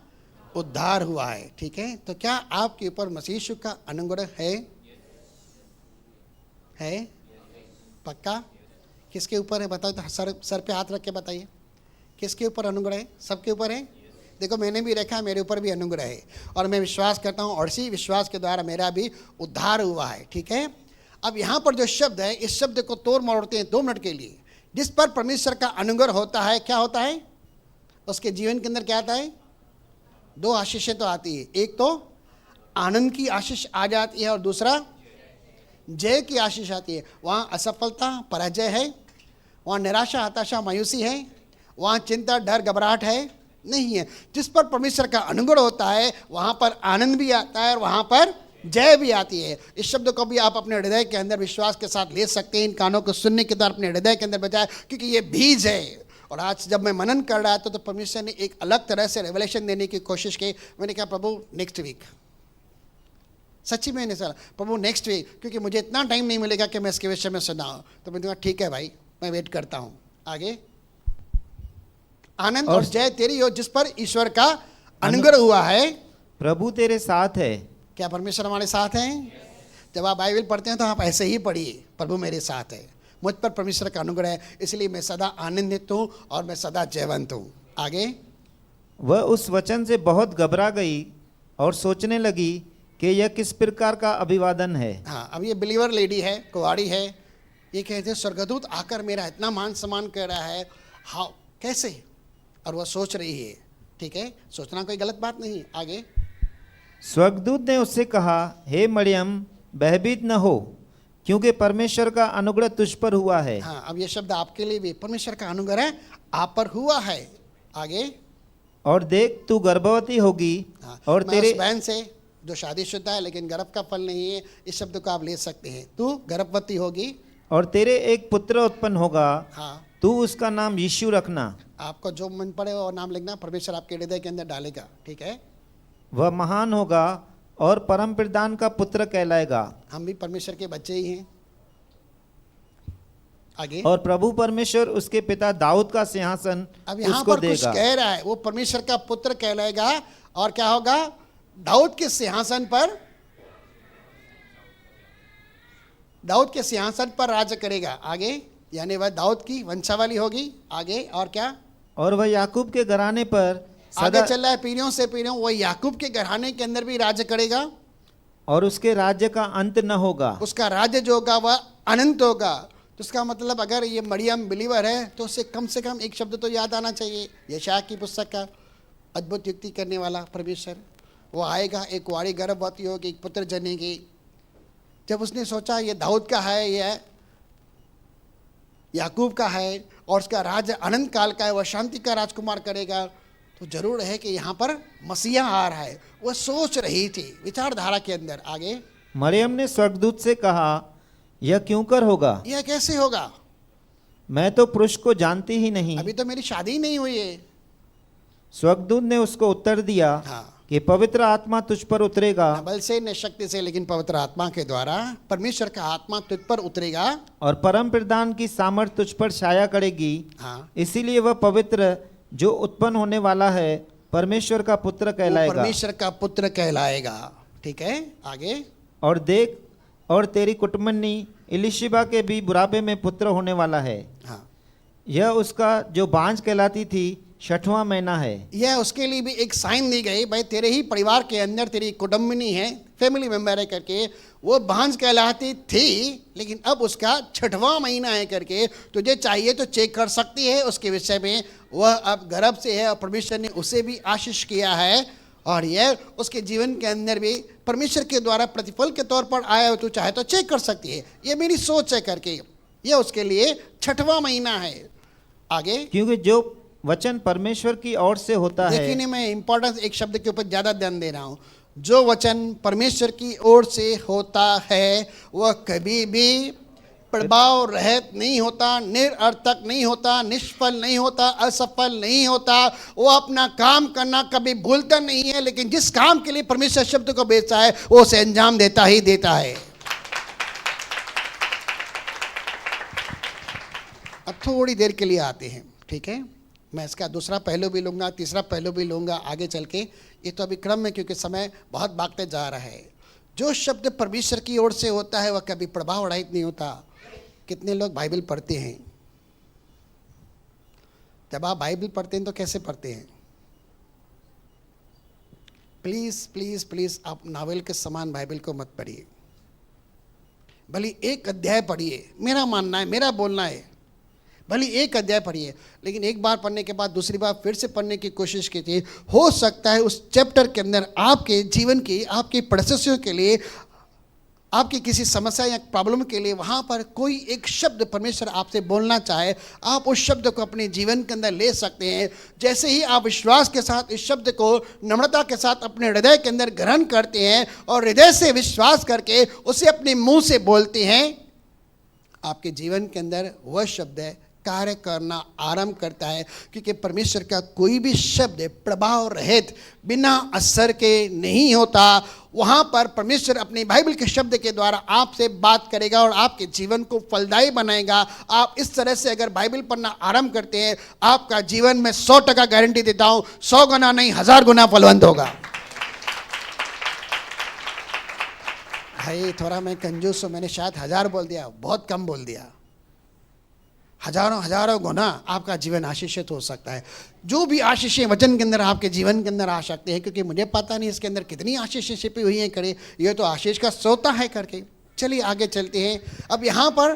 उद्धार हुआ है। ठीक है, तो क्या आपके ऊपर मसीह यीशु का अनुग्रह है? है? पक्का? किसके ऊपर है बताओ तो, सर पे हाथ रख के बताइए, किसके ऊपर अनुग्रह है? सबके ऊपर है। देखो, मैंने भी रखा, मेरे ऊपर भी अनुग्रह है और मैं विश्वास करता हूँ और इसी विश्वास के द्वारा मेरा भी उद्धार हुआ है। ठीक है, अब यहाँ पर जो शब्द है, इस शब्द को तोड़ मरोड़ते हैं 2 मिनट के लिए। जिस पर परमेश्वर का अनुग्रह होता है, क्या होता है? उसके जीवन के अंदर क्या आता है? 2 आशीषें तो आती है। एक तो आनंद की आशीष आ जाती है और दूसरा जय की आशीष आती है। वहाँ असफलता, पराजय है, वहाँ निराशा, हताशा, मायूसी है, वहाँ चिंता, डर, घबराहट है नहीं है। जिस पर परमेश्वर का अनुग्रह होता है वहाँ पर आनंद भी आता है और वहाँ पर जय भी आती है। इस शब्द को भी आप अपने हृदय के अंदर विश्वास के साथ ले सकते हैं। इन कानों को सुनने के द्वारा अपने हृदय के अंदर बजाय, क्योंकि ये बीज है। और आज जब मैं मनन कर रहा था तो परमेश्वर ने एक अलग तरह से रेवलेशन देने की कोशिश की। मैंने कहा, प्रभु नेक्स्ट वीक, सच्ची मैंने सर, प्रभु नेक्स्ट वीक, क्योंकि मुझे इतना टाइम नहीं मिलेगा कि मैं इसके विषय में सुनाऊं। तो मैंने कहा ठीक है भाई, मैं वेट करता हूं। आगे, आनंद और जय तेरी हो, जिस पर ईश्वर का अनुग्रह हुआ है। प्रभु तेरे साथ है। क्या परमेश्वर हमारे साथ हैं? जब आप बाइबल पढ़ते हैं तो आप ऐसे ही पढ़िए, प्रभु मेरे साथ है, मुझ पर परमेश्वर का अनुग्रह है, इसलिए मैं सदा आनंदित हूँ और मैं सदा जयवंत हूँ। आगे, वह उस वचन से बहुत घबरा गई और सोचने लगी कि यह किस प्रकार का अभिवादन है। हाँ, अब ये बिलीवर लेडी है, कुंवारी है, ये कहते हैं स्वर्गदूत आकर मेरा इतना मान सम्मान कर रहा है, हाँ कैसे? और वह सोच रही है। ठीक है, सोचना कोई गलत बात नहीं। आगे, स्वर्गदूत ने उससे कहा, हे मरियम, भयभीत न हो, क्योंकि परमेश्वर का अनुग्रह तुझ पर हुआ है। हाँ, अब ये शब्द आपके लिए भी, परमेश्वर का अनुग्रह आप पर हुआ है। आगे, और देख तू गर्भवती होगी। हाँ, और मैं तेरे उस बहन से जो शादीशुदा है लेकिन गर्भ का फल नहीं है, इस शब्द को आप ले सकते हैं। तू गर्भवती होगी और तेरे एक पुत्र उत्पन्न होगा। हाँ, तू उसका नाम यीशु रखना। आपको जो मन पड़े वो नाम लिखना, परमेश्वर आपके हृदय के अंदर डालेगा। ठीक है, वह महान होगा और परम प्रधान का पुत्र कहलाएगा। हम भी परमेश्वर के बच्चे ही हैं। आगे, और प्रभु परमेश्वर उसके पिता दाऊद का सिंहासन अब यहाँ उसको पर कुछ देगा। कह रहा है, वो परमेश्वर का पुत्र कहलाएगा और क्या होगा? दाऊद के सिंहासन पर, दाऊद के सिंहासन पर राज्य करेगा। आगे, यानी वह दाऊद की वंशावली होगी। आगे, और क्या? और वह याकूब के घराने पर आगे सदा, चल रहा है, पीढ़ियों से पीढ़ियों वह याकूब के घराने के अंदर भी राज्य करेगा और उसके राज्य का अंत न होगा। उसका राज्य जो होगा वह अनंत होगा। तो इसका मतलब अगर ये मरियम बिलीवर है तो उसे कम से कम एक शब्द तो याद आना चाहिए, यशायाह की पुस्तक का, अद्भुत युक्ति करने वाला परमेश्वर। वो आएगा, एक कुंवारी गर्भवती होगी, एक पुत्र जनेगी। जब उसने सोचा ये दाऊद का है, यह याकूब का है और उसका राज्य अनंत काल का है, वह शांति का राजकुमार करेगा, तो जरूर है कि यहाँ पर मसीहा आ रहा है। वह सोच रही थी विचारधारा के अंदर। आगे, मरियम ने स्वर्गदूत से कहा, यह क्यों कर होगा? यह कैसे होगा? मैं तो पुरुष को जानती ही नहीं। अभी तो मेरी शादी नहीं हुई है। स्वर्गदूत ने उसको उत्तर दिया हाँ, कि पवित्र आत्मा तुझ पर उतरेगा न बल से न शक्ति से, लेकिन पवित्र आत्मा के द्वारा परमेश्वर का आत्मा तुझ पर उतरेगा और परम प्रधान की सामर्थ तुझ पर छाया करेगी। हाँ, इसीलिए वह पवित्र जो उत्पन्न होने वाला है परमेश्वर का पुत्र वो कहलाएगा। परमेश्वर का पुत्र कहलाएगा। ठीक है, आगे, और देख, और तेरी कुटुम्बनी इलिशिबा के भी बुढ़ापे में पुत्र होने वाला है। हाँ, यह उसका जो बांझ कहलाती थी 6वां महीना है। यह उसके लिए भी एक साइन दी गई, भाई तेरे ही परिवार के अंदर तेरी कुटुम्बिनी है, फैमिली मेंबर है करके, वो भांज कहलाती थी लेकिन अब उसका 6वां महीना है करके, तुझे चाहिए तो चेक कर सकती है उसके विषय में। वह अब गर्भ से है और परमेश्वर ने उसे भी आशीष किया है और यह उसके जीवन के अंदर भी परमेश्वर के द्वारा प्रतिफल के तौर पर आया हो, तो चाहे तो चेक कर सकती है, ये मेरी सोच है करके। यह उसके लिए 6वां महीना है। आगे, क्योंकि जो वचन परमेश्वर की ओर से होता देखिए है। नहीं, मैं इंपॉर्टेंस एक शब्द के ऊपर ज्यादा ध्यान दे रहा हूं। जो वचन परमेश्वर की ओर से होता है वह कभी भी प्रभाव रहित नहीं होता, निरर्थक नहीं होता, निष्फल नहीं होता, असफल नहीं होता। वो अपना काम करना कभी भूलता नहीं है, लेकिन जिस काम के लिए परमेश्वर शब्द को भेजता है वो उसे अंजाम देता ही देता है। अब थोड़ी देर के लिए आते हैं, ठीक है। मैं इसका दूसरा पहलू भी लूंगा, तीसरा पहलू भी लूंगा आगे चल के। ये तो अभी क्रम में, क्योंकि समय बहुत भागते जा रहा है। जो शब्द परमेश्वर की ओर से होता है वह कभी प्रभाव रहित नहीं होता। कितने लोग बाइबल पढ़ते हैं? जब आप बाइबल पढ़ते हैं तो कैसे पढ़ते हैं? प्लीज प्लीज प्लीज आप नावल के समान बाइबल को मत पढ़िए। भले एक अध्याय पढ़िए, मेरा मानना है, मेरा बोलना है, भले एक अध्याय पढ़िए, लेकिन एक बार पढ़ने के बाद दूसरी बार फिर से पढ़ने की कोशिश कीजिए। हो सकता है उस चैप्टर के अंदर आपके जीवन की, आपकी परिस्थितियों के लिए, आपकी किसी समस्या या प्रॉब्लम के लिए वहाँ पर कोई एक शब्द परमेश्वर आपसे बोलना चाहे, आप उस शब्द को अपने जीवन के अंदर ले सकते हैं। जैसे ही आप विश्वास के साथ इस शब्द को नम्रता के साथ अपने हृदय के अंदर ग्रहण करते हैं और हृदय से विश्वास करके उसे अपने मुंह से बोलते हैं, आपके जीवन के अंदर वह शब्द है कार्य करना आरंभ करता है। क्योंकि परमेश्वर का कोई भी शब्द प्रभाव रहित बिना असर के नहीं होता। वहाँ पर परमेश्वर अपनी बाइबल के शब्द के द्वारा आपसे बात करेगा और आपके जीवन को फलदायी बनाएगा। आप इस तरह से अगर बाइबल पढ़ना आरंभ करते हैं, आपका जीवन में 100% गारंटी देता हूँ 100 गुना नहीं 1000 गुना फलवंत होगा। भाई थोड़ा मैं कंजूस हूँ, मैंने शायद 1000 बोल दिया, बहुत कम बोल दिया। हजारों गुना आपका जीवन आशीषित हो सकता है। जो भी आशीषें वचन के अंदर आपके जीवन के अंदर आ सकते हैं, क्योंकि मुझे पता नहीं इसके अंदर कितनी आशीषें छिपी हुई हैं करे, ये तो आशीष का सोता है करके। चलिए आगे चलते हैं। अब यहाँ पर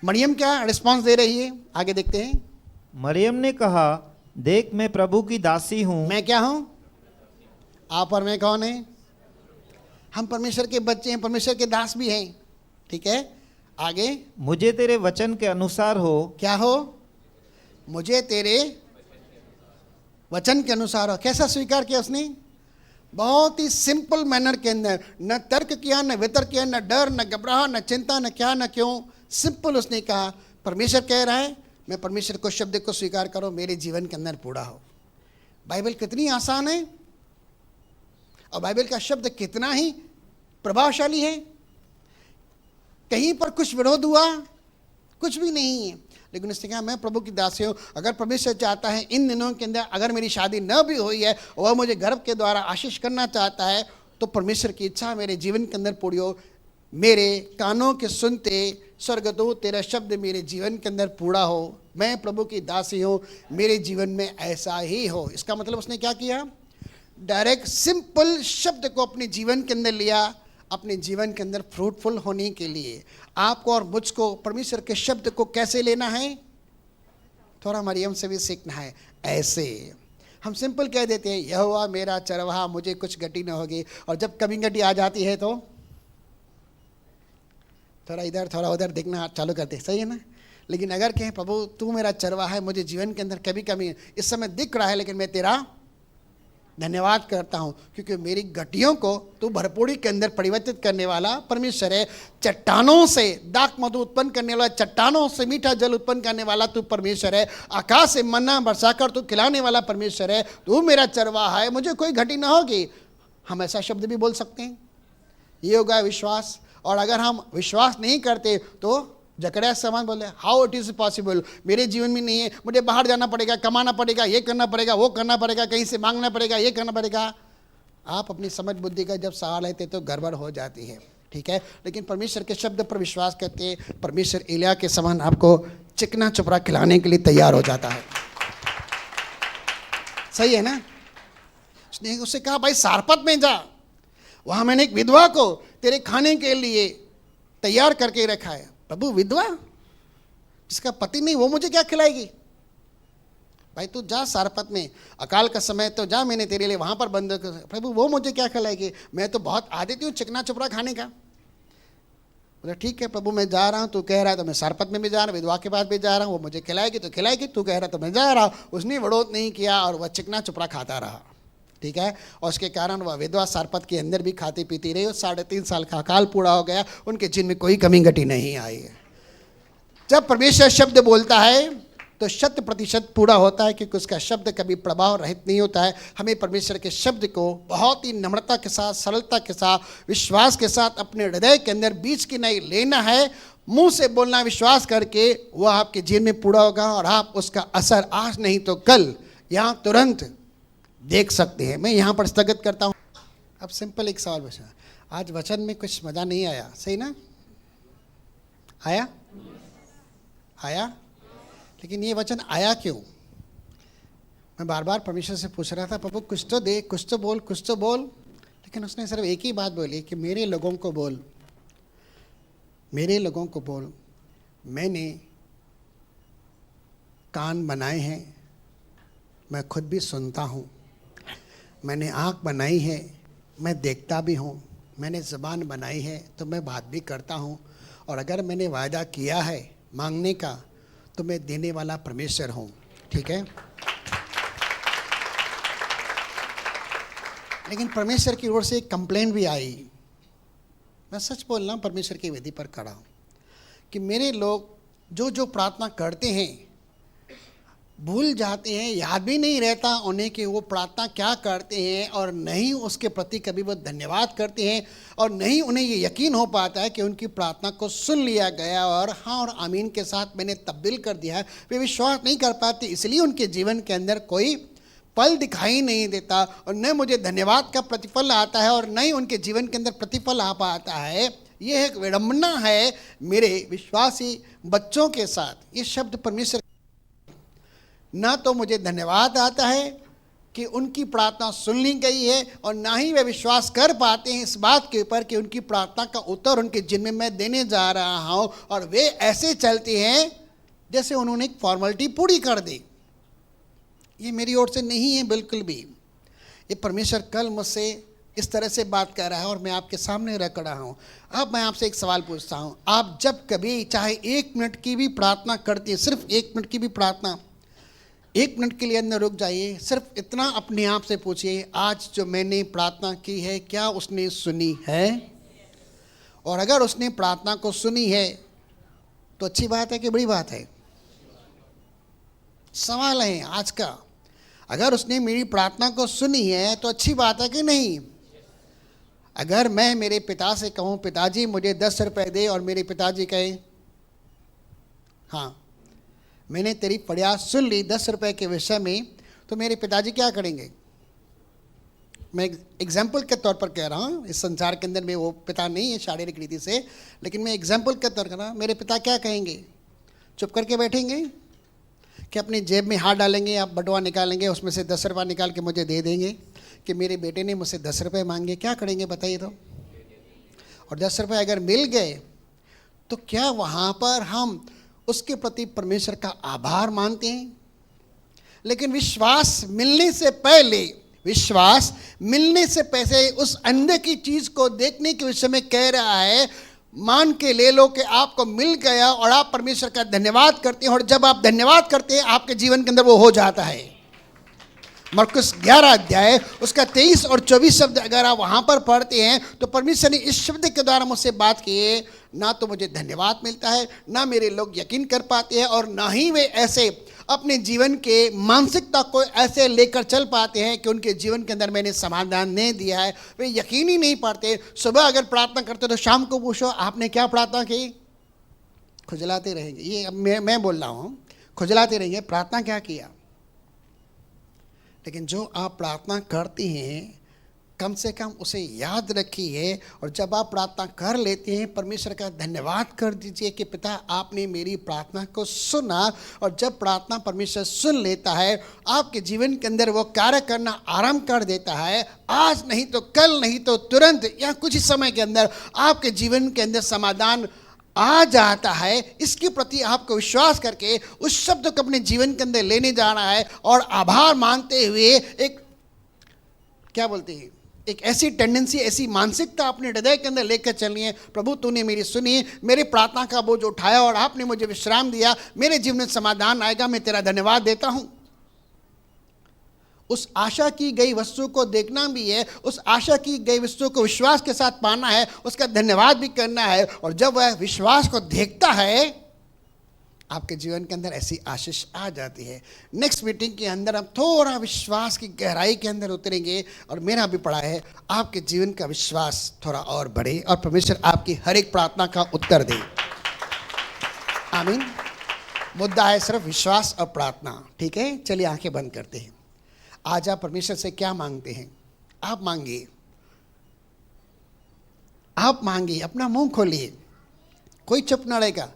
मरियम क्या रिस्पांस दे रही है, आगे देखते हैं। मरियम ने कहा, देख मैं प्रभु की दासी हूँ। मैं क्या हूँ? आप और मैं कौन है? हम परमेश्वर के बच्चे हैं, परमेश्वर के दास भी हैं, ठीक है। आगे, मुझे तेरे वचन के अनुसार हो। क्या हो? मुझे तेरे वचन के अनुसार हो। कैसा स्वीकार किया उसने? बहुत ही सिंपल मैनर के अंदर, न तर्क किया, न वितर्क किया, न डर, न घबराहट, न चिंता, न क्या न क्यों। सिंपल उसने कहा, परमेश्वर कह रहा है मैं परमेश्वर को शब्द को स्वीकार करो, मेरे जीवन के अंदर पूरा हो। बाइबल कितनी आसान है और बाइबल का शब्द कितना ही प्रभावशाली है। कहीं पर कुछ विरोध हुआ? कुछ भी नहीं है। लेकिन उसने कहा मैं प्रभु की दासी हूँ। अगर परमेश्वर चाहता है इन दिनों के अंदर अगर मेरी शादी न भी हुई है, वह मुझे गर्भ के द्वारा आशीष करना चाहता है, तो परमेश्वर की इच्छा मेरे जीवन के अंदर पूरी हो। मेरे कानों के सुनते स्वर्गदूत तेरा शब्द मेरे जीवन के अंदर पूरा हो। मैं प्रभु की दासी हूँ, मेरे जीवन में ऐसा ही हो। इसका मतलब उसने क्या किया? डायरेक्ट सिंपल शब्द को अपने जीवन के अंदर लिया। अपने जीवन के अंदर फ्रूटफुल होने के लिए आपको और मुझको परमेश्वर के शब्द को कैसे लेना है? थोड़ा मरियम से भी सीखना है। ऐसे हम सिंपल कह देते हैं यहोवा मेरा चरवाहा, मुझे कुछ गटी न होगी, और जब कभी गटी आ जाती है तो थोड़ा इधर थोड़ा उधर देखना चालू करते, सही है ना। लेकिन अगर कहें प्रभु तू मेरा चरवाहा है, मुझे जीवन के अंदर कभी कभी इस समय दिख रहा है, लेकिन मैं तेरा धन्यवाद करता हूँ क्योंकि मेरी गटियों को तू भरपूरी के अंदर परिवर्तित करने वाला परमेश्वर है। चट्टानों से दाख मधु उत्पन्न करने वाला, चट्टानों से मीठा जल उत्पन्न करने वाला तू परमेश्वर है। आकाश से मन्ना बरसाकर तू खिलाने वाला परमेश्वर है। तू मेरा चरवाहा है, मुझे कोई घटी ना होगी। हम ऐसा शब्द भी बोल सकते हैं। ये होगा विश्वास। और अगर हम विश्वास नहीं करते तो जकड़िया समान बोले हाउ इट इज़ पॉसिबल, मेरे जीवन में नहीं है, मुझे बाहर जाना पड़ेगा, कमाना पड़ेगा, ये करना पड़ेगा, वो करना पड़ेगा, कहीं से मांगना पड़ेगा, ये करना पड़ेगा। आप अपनी समझ बुद्धि का जब सवाल लेते तो गड़बड़ हो जाती है, ठीक है। लेकिन परमेश्वर के शब्द पर विश्वास करते हैं, परमेश्वर एलिया के समान आपको चिकना चुपड़ा खिलाने के लिए तैयार हो जाता है। सही है ना। उसने उससे कहा भाई सारपत में जा, वहां मैंने एक विधवा को तेरे खाने के लिए तैयार करके रखा है। प्रभु विधवा जिसका पति नहीं, वो मुझे क्या खिलाएगी? भाई तू जा सारपत में, अकाल का समय तो जा, मैंने तेरे लिए वहाँ पर बंद कर। प्रभु वो मुझे क्या खिलाएगी, मैं तो बहुत आदित्य हूँ चिकना चुपड़ा खाने का। बोले ठीक है प्रभु मैं जा रहा हूँ, तू कह रहा है तो मैं सारपत में भी जा रहा हूँ, विधवा के पास भी जा रहा हूँ, वो मुझे खिलाएगी तो खिलाएगी, तू कह रहा तो मैं जा रहा हूँ। उसने विरोध नहीं किया और वह चिकना चुपड़ा खाता रहा, ठीक है। और उसके कारण वह विधवा सारपत के अंदर भी खाती पीती रही और 3.5 साल का अकाल पूरा हो गया, उनके जिन में कोई कमी घटी नहीं आई। जब परमेश्वर शब्द बोलता है तो 100% पूरा होता है, क्योंकि उसका शब्द कभी प्रभाव रहित नहीं होता है। हमें परमेश्वर के शब्द को बहुत ही नम्रता के साथ, सरलता के साथ, विश्वास के साथ अपने हृदय के अंदर बीच की नहीं लेना है, मुंह से बोलना विश्वास करके, वह आपके जीवन में पूरा होगा और आप उसका असर आज नहीं तो कल यहाँ तुरंत देख सकते हैं। मैं यहाँ पर स्थगित करता हूँ। अब सिंपल एक सवाल पूछा, आज वचन में कुछ मज़ा नहीं आया, सही ना? आया? लेकिन ये वचन आया क्यों? मैं बार बार परमेश्वर से पूछ रहा था, प्रभु कुछ तो दे, कुछ तो बोल, कुछ तो बोल। लेकिन उसने सिर्फ एक ही बात बोली कि मेरे लोगों को बोल, मेरे लोगों को बोल। मैंने कान बनाए हैं, मैं खुद भी सुनता हूँ। मैंने आँख बनाई है, मैं देखता भी हूँ। मैंने ज़बान बनाई है तो मैं बात भी करता हूँ। और अगर मैंने वायदा किया है मांगने का तो मैं देने वाला परमेश्वर हूँ, ठीक है। लेकिन परमेश्वर की ओर से एक कंप्लेंट भी आई। मैं सच बोल रहा हूँ, परमेश्वर की वेदी पर खड़ा हूँ कि मेरे लोग जो जो प्रार्थना करते हैं भूल जाते हैं, याद भी नहीं रहता उन्हें कि वो प्रार्थना क्या करते हैं, और नहीं उसके प्रति कभी वो धन्यवाद करते हैं, और नहीं उन्हें ये यकीन हो पाता है कि उनकी प्रार्थना को सुन लिया गया और हाँ और आमीन के साथ मैंने तब्दील कर दिया है। वे विश्वास नहीं कर पाते, इसलिए उनके जीवन के अंदर कोई फल दिखाई नहीं देता, और न मुझे धन्यवाद का प्रतिफल आता है और न ही उनके जीवन के अंदर प्रतिफल आ पाता है। ये एक विडंबना है मेरे विश्वासी बच्चों के साथ। ये शब्द परमेश्वर, ना तो मुझे धन्यवाद आता है कि उनकी प्रार्थना सुन ली गई है, और ना ही वे विश्वास कर पाते हैं इस बात के ऊपर कि उनकी प्रार्थना का उत्तर उनके जिम्मे मैं देने जा रहा हूँ, और वे ऐसे चलते हैं जैसे उन्होंने एक फॉर्मेलिटी पूरी कर दी। ये मेरी ओर से नहीं है बिल्कुल भी। ये परमेश्वर कल मुझसे इस तरह से बात कर रहा है और मैं आपके सामने रख रहा हूँ। अब मैं आपसे एक सवाल पूछता हूँ, आप जब कभी चाहे 1 मिनट की भी प्रार्थना करते हैं, सिर्फ 1 मिनट की भी प्रार्थना, 1 मिनट के लिए अंदर रुक जाइए, सिर्फ इतना अपने आप से पूछिए, आज जो मैंने प्रार्थना की है क्या उसने सुनी है? और अगर उसने प्रार्थना को सुनी है तो अच्छी बात है कि बुरी बात है? सवाल है आज का। अगर उसने मेरी प्रार्थना को सुनी है तो अच्छी बात है कि नहीं? अगर मैं मेरे पिता से कहूँ, पिताजी मुझे 10 रुपए दे, और मेरे पिताजी कहे हाँ मैंने तेरी फरियाद सुन ली 10 रुपए के विषय में, तो मेरे पिताजी क्या करेंगे? मैं एग्जाम्पल के तौर पर कह रहा हूँ, इस संसार के अंदर में वो पिता नहीं है शारीरिक रीति से, लेकिन मैं एग्जाम्पल के तौर पर, मेरे पिता क्या कहेंगे? चुप करके बैठेंगे कि अपनी जेब में हाथ डालेंगे, आप बटुआ निकालेंगे, उसमें से 10 रुपये निकाल के मुझे दे देंगे कि मेरे बेटे ने मुझसे 10 रुपये मांगे? क्या करेंगे बताइए तो? और 10 रुपये अगर मिल गए तो क्या वहाँ पर हम उसके प्रति परमेश्वर का आभार मानते हैं? लेकिन विश्वास मिलने से पहले उस अंधे की चीज को देखने के विषय में कह रहा है, मान के ले लो कि आपको मिल गया और आप परमेश्वर का धन्यवाद करते हैं, और जब आप धन्यवाद करते हैं आपके जीवन के अंदर वो हो जाता है। मरकुस 11 अध्याय उसका 23 और 24 शब्द अगर आप वहाँ पर पढ़ते हैं तो परमेश्वर ने इस शब्द के द्वारा मुझसे बात की है, ना तो मुझे धन्यवाद मिलता है, ना मेरे लोग यकीन कर पाते हैं, और ना ही वे ऐसे अपने जीवन के मानसिकता को ऐसे लेकर चल पाते हैं कि उनके जीवन के अंदर मैंने समाधान नहीं दिया है। वे यकीन ही नहीं पाते। सुबह अगर प्रार्थना करते तो शाम को पूछो आपने क्या प्रार्थना की, खुजलाते रहेंगे। ये अब मैं बोल रहा हूँ, खुजलाते रहेंगे प्रार्थना क्या किया। लेकिन जो आप प्रार्थना करते हैं कम से कम उसे याद रखिए, और जब आप प्रार्थना कर लेते हैं परमेश्वर का धन्यवाद कर दीजिए कि पिता आपने मेरी प्रार्थना को सुना। और जब प्रार्थना परमेश्वर सुन लेता है आपके जीवन के अंदर वो कार्य करना आरंभ कर देता है। आज नहीं तो कल, नहीं तो तुरंत, या कुछ ही समय के अंदर आपके जीवन के अंदर समाधान आ जाता है, इसके प्रति आपको विश्वास करके उस शब्द को अपने जीवन के अंदर लेने जाना है और आभार मानते हुए एक क्या बोलते हैं, एक ऐसी टेंडेंसी, ऐसी मानसिकता अपने हृदय के अंदर लेकर चलनी है। प्रभु तूने मेरी सुनी, मेरे प्रार्थना का बोझ उठाया और आपने मुझे विश्राम दिया, मेरे जीवन में समाधान आएगा, मैं तेरा धन्यवाद देता हूं। उस आशा की गई वस्तु को देखना भी है, उस आशा की गई वस्तु को विश्वास के साथ पाना है, उसका धन्यवाद भी करना है। और जब वह विश्वास को देखता है, आपके जीवन के अंदर ऐसी आशीष आ जाती है। नेक्स्ट मीटिंग के अंदर हम थोड़ा विश्वास की गहराई के अंदर उतरेंगे और मेरा भी पड़ा है आपके जीवन का विश्वास थोड़ा और बढ़े और परमेश्वर आपकी हर एक प्रार्थना का उत्तर दे। आमीन। मुद्दा है सिर्फ विश्वास और प्रार्थना। ठीक है, चलिए आंखें बंद करते हैं। आज आप परमेश्वर से क्या मांगते हैं? आप मांगिए, आप मांगिए, अपना मुंह खोलिए, कोई चुप न रहेगा।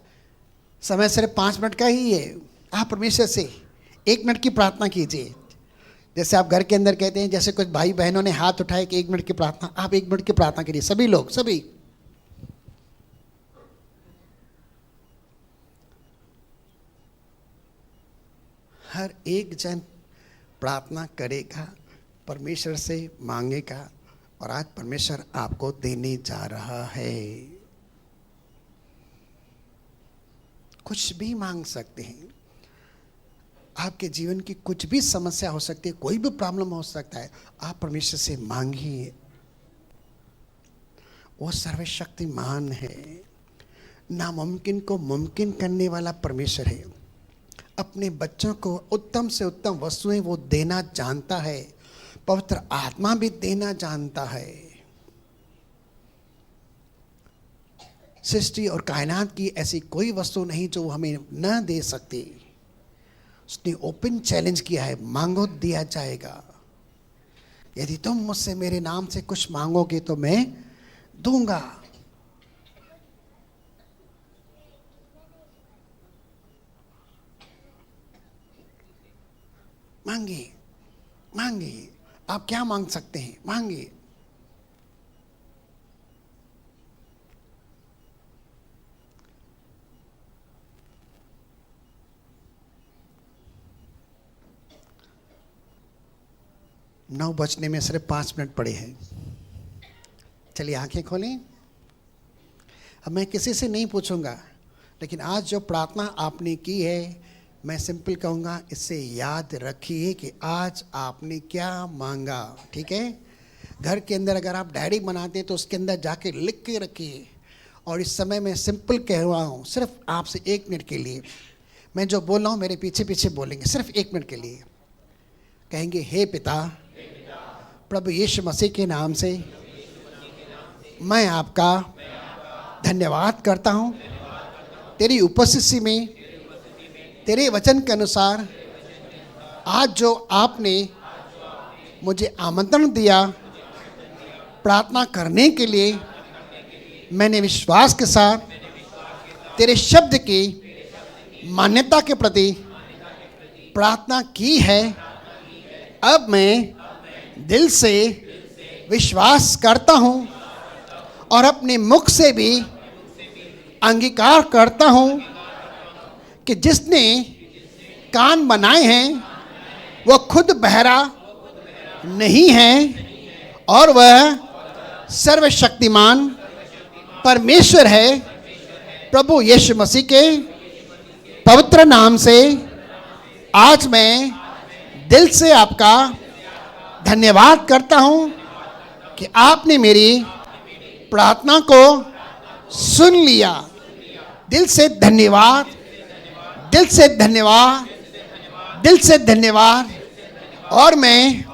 समय सिर्फ 5 मिनट का ही है। आप परमेश्वर से 1 मिनट की प्रार्थना कीजिए। जैसे आप घर के अंदर कहते हैं, जैसे कुछ भाई बहनों ने हाथ उठाए कि 1 मिनट की प्रार्थना, आप 1 मिनट की प्रार्थना करिए। सभी लोग, सभी हर एक जन प्रार्थना करेगा, परमेश्वर से मांगेगा और आज परमेश्वर आपको देने जा रहा है। कुछ भी मांग सकते हैं। आपके जीवन की कुछ भी समस्या हो सकती है, कोई भी प्रॉब्लम हो सकता है, आप परमेश्वर से मांगिए। वो सर्वशक्तिमान है, नामुमकिन को मुमकिन करने वाला परमेश्वर है। अपने बच्चों को उत्तम से उत्तम वस्तुएं वो देना जानता है, पवित्र आत्मा भी देना जानता है। सृष्टि और कायनात की ऐसी कोई वस्तु नहीं जो हमें न दे सकती। उसने ओपन चैलेंज किया है, मांगो दिया जाएगा। यदि तुम मुझसे मेरे नाम से कुछ मांगोगे तो मैं दूंगा। मांगिए, मांगिए। आप क्या मांग सकते हैं? मांगिए। नौ बजने में सिर्फ 5 मिनट पड़े हैं। चलिए आंखें खोलें। अब मैं किसी से नहीं पूछूंगा, लेकिन आज जो प्रार्थना आपने की है, मैं सिंपल कहूँगा, इससे याद रखिए कि आज आपने क्या मांगा। ठीक है, घर के अंदर अगर आप डायरी बनाते हैं तो उसके अंदर जाके लिख के रखिए। और इस समय मैं सिंपल कह रहा हूँ, सिर्फ आपसे 1 मिनट के लिए मैं जो बोल रहा हूँ मेरे पीछे पीछे बोलेंगे, सिर्फ 1 मिनट के लिए कहेंगे, हे पिता, प्रभु यीशु मसीह के नाम से मैं आपका धन्यवाद करता हूँ। तेरी उपस्थिति में, तेरे वचन के अनुसार आज जो आपने मुझे आमंत्रण दिया प्रार्थना करने के लिए, मैंने विश्वास के साथ तेरे शब्द की मान्यता के प्रति प्रार्थना की है। अब मैं दिल से विश्वास करता हूँ और अपने मुख से भी अंगीकार करता हूँ कि जिसने कान बनाए हैं वह खुद बहरा नहीं है और वह सर्वशक्तिमान परमेश्वर है। प्रभु यीशु मसीह के पवित्र नाम से आज मैं दिल से आपका धन्यवाद करता हूँ कि आपने मेरी प्रार्थना को सुन लिया। दिल से धन्यवाद, दिल से धन्यवाद, दिल से धन्यवाद। और मैं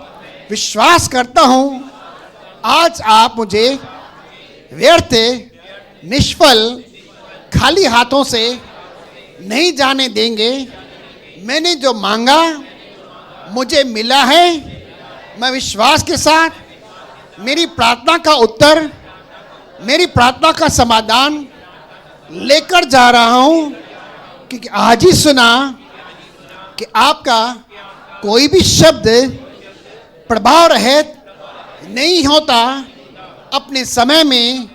विश्वास करता हूँ आज आप मुझे व्यर्थ, निष्फल, खाली हाथों से नहीं जाने देंगे। मैंने जो मांगा मुझे मिला है। मैं विश्वास के साथ मेरी प्रार्थना का उत्तर, मेरी प्रार्थना का समाधान लेकर जा रहा हूँ, क्योंकि आज ही सुना कि आपका कोई भी शब्द प्रभाव रहित नहीं होता, अपने समय में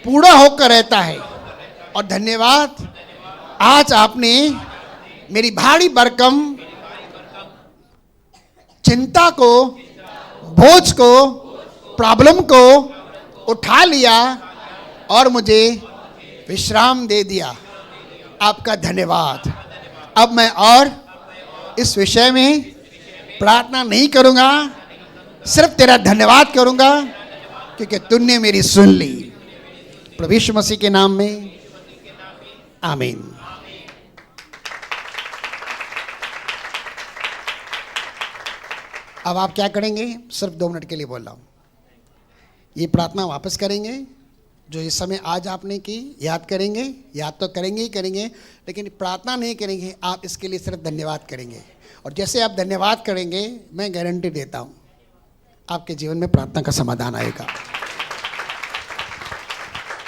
पूरा होकर रहता है। और धन्यवाद आज आपने मेरी भारी भरकम चिंता को, बोझ को, प्रॉब्लम को उठा लिया और मुझे विश्राम दे दिया। आपका धन्यवाद। अब मैं और इस विषय में प्रार्थना नहीं करूंगा, सिर्फ तेरा धन्यवाद करूंगा क्योंकि तूने मेरी सुन ली। प्रभु यीशु मसीह के नाम में आमीन। अब आप क्या करेंगे? सिर्फ 2 मिनट के लिए बोल रहा हूं। ये प्रार्थना वापस करेंगे जो इस समय आज आपने की, याद करेंगे। याद तो करेंगे ही करेंगे, लेकिन प्रार्थना नहीं करेंगे। आप इसके लिए सिर्फ धन्यवाद करेंगे। और जैसे आप धन्यवाद करेंगे, मैं गारंटी देता हूं आपके जीवन में प्रार्थना का समाधान आएगा।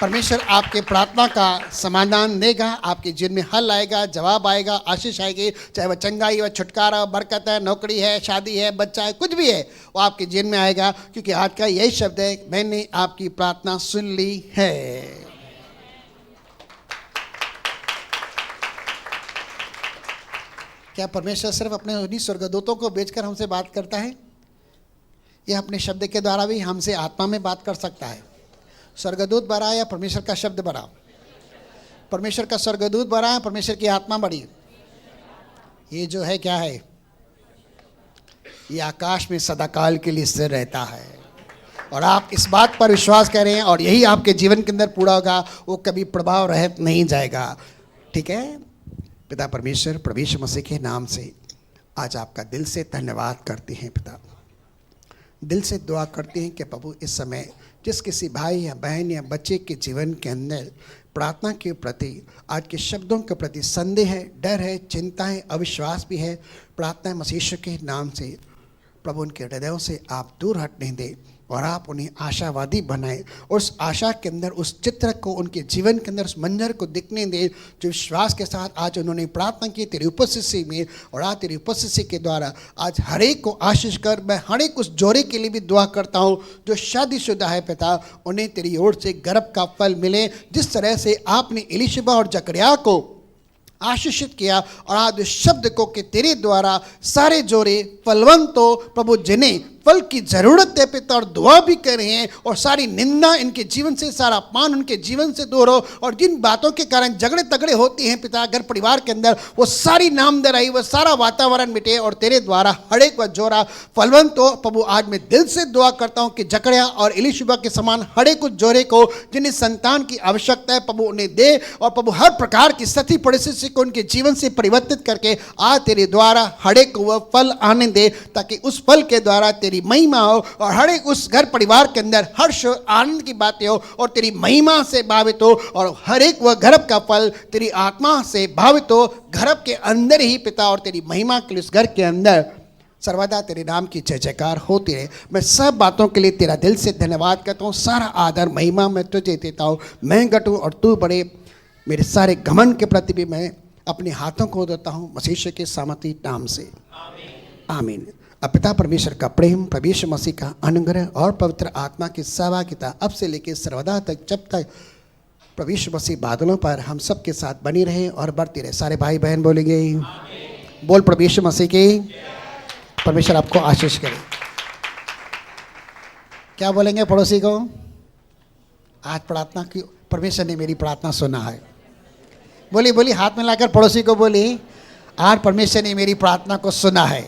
परमेश्वर आपके प्रार्थना का समाधान देगा, आपके जीवन में हल आएगा, जवाब आएगा, आशीष आएगी। चाहे वह चंगाई हो, छुटकारा, बरकत है, नौकरी है, शादी है, बच्चा है, कुछ भी है, वो आपके जीवन में आएगा। क्योंकि आज का यही शब्द है, मैंने आपकी प्रार्थना सुन ली है। क्या परमेश्वर सिर्फ अपने उन्हीं स्वर्गदूतों को भेजकर हमसे बात करता है? यह अपने शब्द के द्वारा भी हमसे आत्मा में बात कर सकता है। स्वर्गदूत बड़ा या परमेश्वर का शब्द बड़ा? परमेश्वर का स्वर्गदूत बड़ा है, परमेश्वर की आत्मा बड़ी। ये जो है क्या है? ये आकाश में सदाकाल के लिए स्थिर रहता है। और आप इस बात पर विश्वास करें और यही आपके जीवन के अंदर पूरा होगा। वो कभी प्रभाव रहित नहीं जाएगा। ठीक है? पिता परमेश्वर, प्रभु यीशु मसीह के नाम से आज आपका दिल से धन्यवाद करते हैं। पिता, दिल से दुआ करते हैं कि प्रभु इस समय जिस किसी भाई या बहन या बच्चे के जीवन के अंदर प्रार्थना के प्रति, आज के शब्दों के प्रति संदेह है, डर है, चिंता है, अविश्वास भी है, प्रार्थना मसीह यीशु के नाम से प्रभु उनके हृदयों से आप दूर हटने दें और आप उन्हें आशावादी बनाएं। उस आशा के अंदर उस चित्र को उनके जीवन के अंदर, उस मंजर को दिखने दें जो विश्वास के साथ आज उन्होंने प्रार्थना की तेरी उपस्थिति में। और आज तेरी उपस्थिति के द्वारा आज हर एक को आशीष कर। मैं हर एक उस जोड़े के लिए भी दुआ करता हूँ जो शादीशुदा है पिता, उन्हें तेरी ओर से गर्भ का फल मिले। जिस तरह से आपने एलीशिबा और जकरिया को आशीषित किया और आज इस शब्द को कि तेरे द्वारा सारे जोड़े फलवंत हो प्रभु, जिन्हें फल की जरूरत है पिता, और दुआ भी कर रहे हैं और सारी निंदा इनके जीवन से, सारा अपमान उनके जीवन से दूर हो। और जिन बातों के कारण झगड़े तगड़े होते हैं पिता घर परिवार के अंदर, वो सारी नामदराई, वो सारा वातावरण मिटे और तेरे द्वारा हर एक वह जोड़ा फलवंत हो प्रभु। आज मैं दिल से दुआ करता हूँ कि जकरिया और एलीशिबा के समान हर एक उस जोड़े को जिन्हें संतान की आवश्यकता है प्रभु उन्हें दे। और प्रभु हर प्रकार की स्थिति परिस्थिति को उनके जीवन से परिवर्तित करके आज तेरे द्वारा हर एक को वह फल आने दे, ताकि उस फल के द्वारा तेरी महिमा हो और हर एक उस घर परिवार के अंदर हर्ष और आनंद की बातें हो और तेरी महिमा से भावित हो। और हर एक वह गर्भ का फल तेरी आत्मा से भावित हो गर्भ के अंदर ही पिता, और तेरी महिमा के लिए उस घर के अंदर सर्वदा तेरे नाम की जय जयकार होती रहे। मैं सब बातों के लिए तेरा दिल से धन्यवाद करता हूँ। सारा आदर महिमा मैं तुझे देता हूँ। मैं घटूँ और तू बढ़े। मेरे सारे घमंड के प्रति भी मैं अपने हाथों को देता हूँ मसीह के सामर्थी नाम से, आमीन। अब पिता परमेश्वर का प्रेम, प्रभु यीशु मसीह का अनुग्रह और पवित्र आत्मा की सहभागिता अब से लेकर सर्वदा तक, जब तक प्रभु यीशु मसीह बादलों पर हम सब के साथ बनी रहे और बढ़ती रहे। सारे भाई बहन बोलेंगे बोल प्रभु यीशु मसीह की। परमेश्वर आपको आशीष करे। क्या बोलेंगे पड़ोसी को? आज प्रार्थना की, परमेश्वर ने मेरी प्रार्थना सुना है। बोली बोली हाथ में लाकर पड़ोसी को बोली, आज परमेश्वर ने मेरी प्रार्थना को सुना है।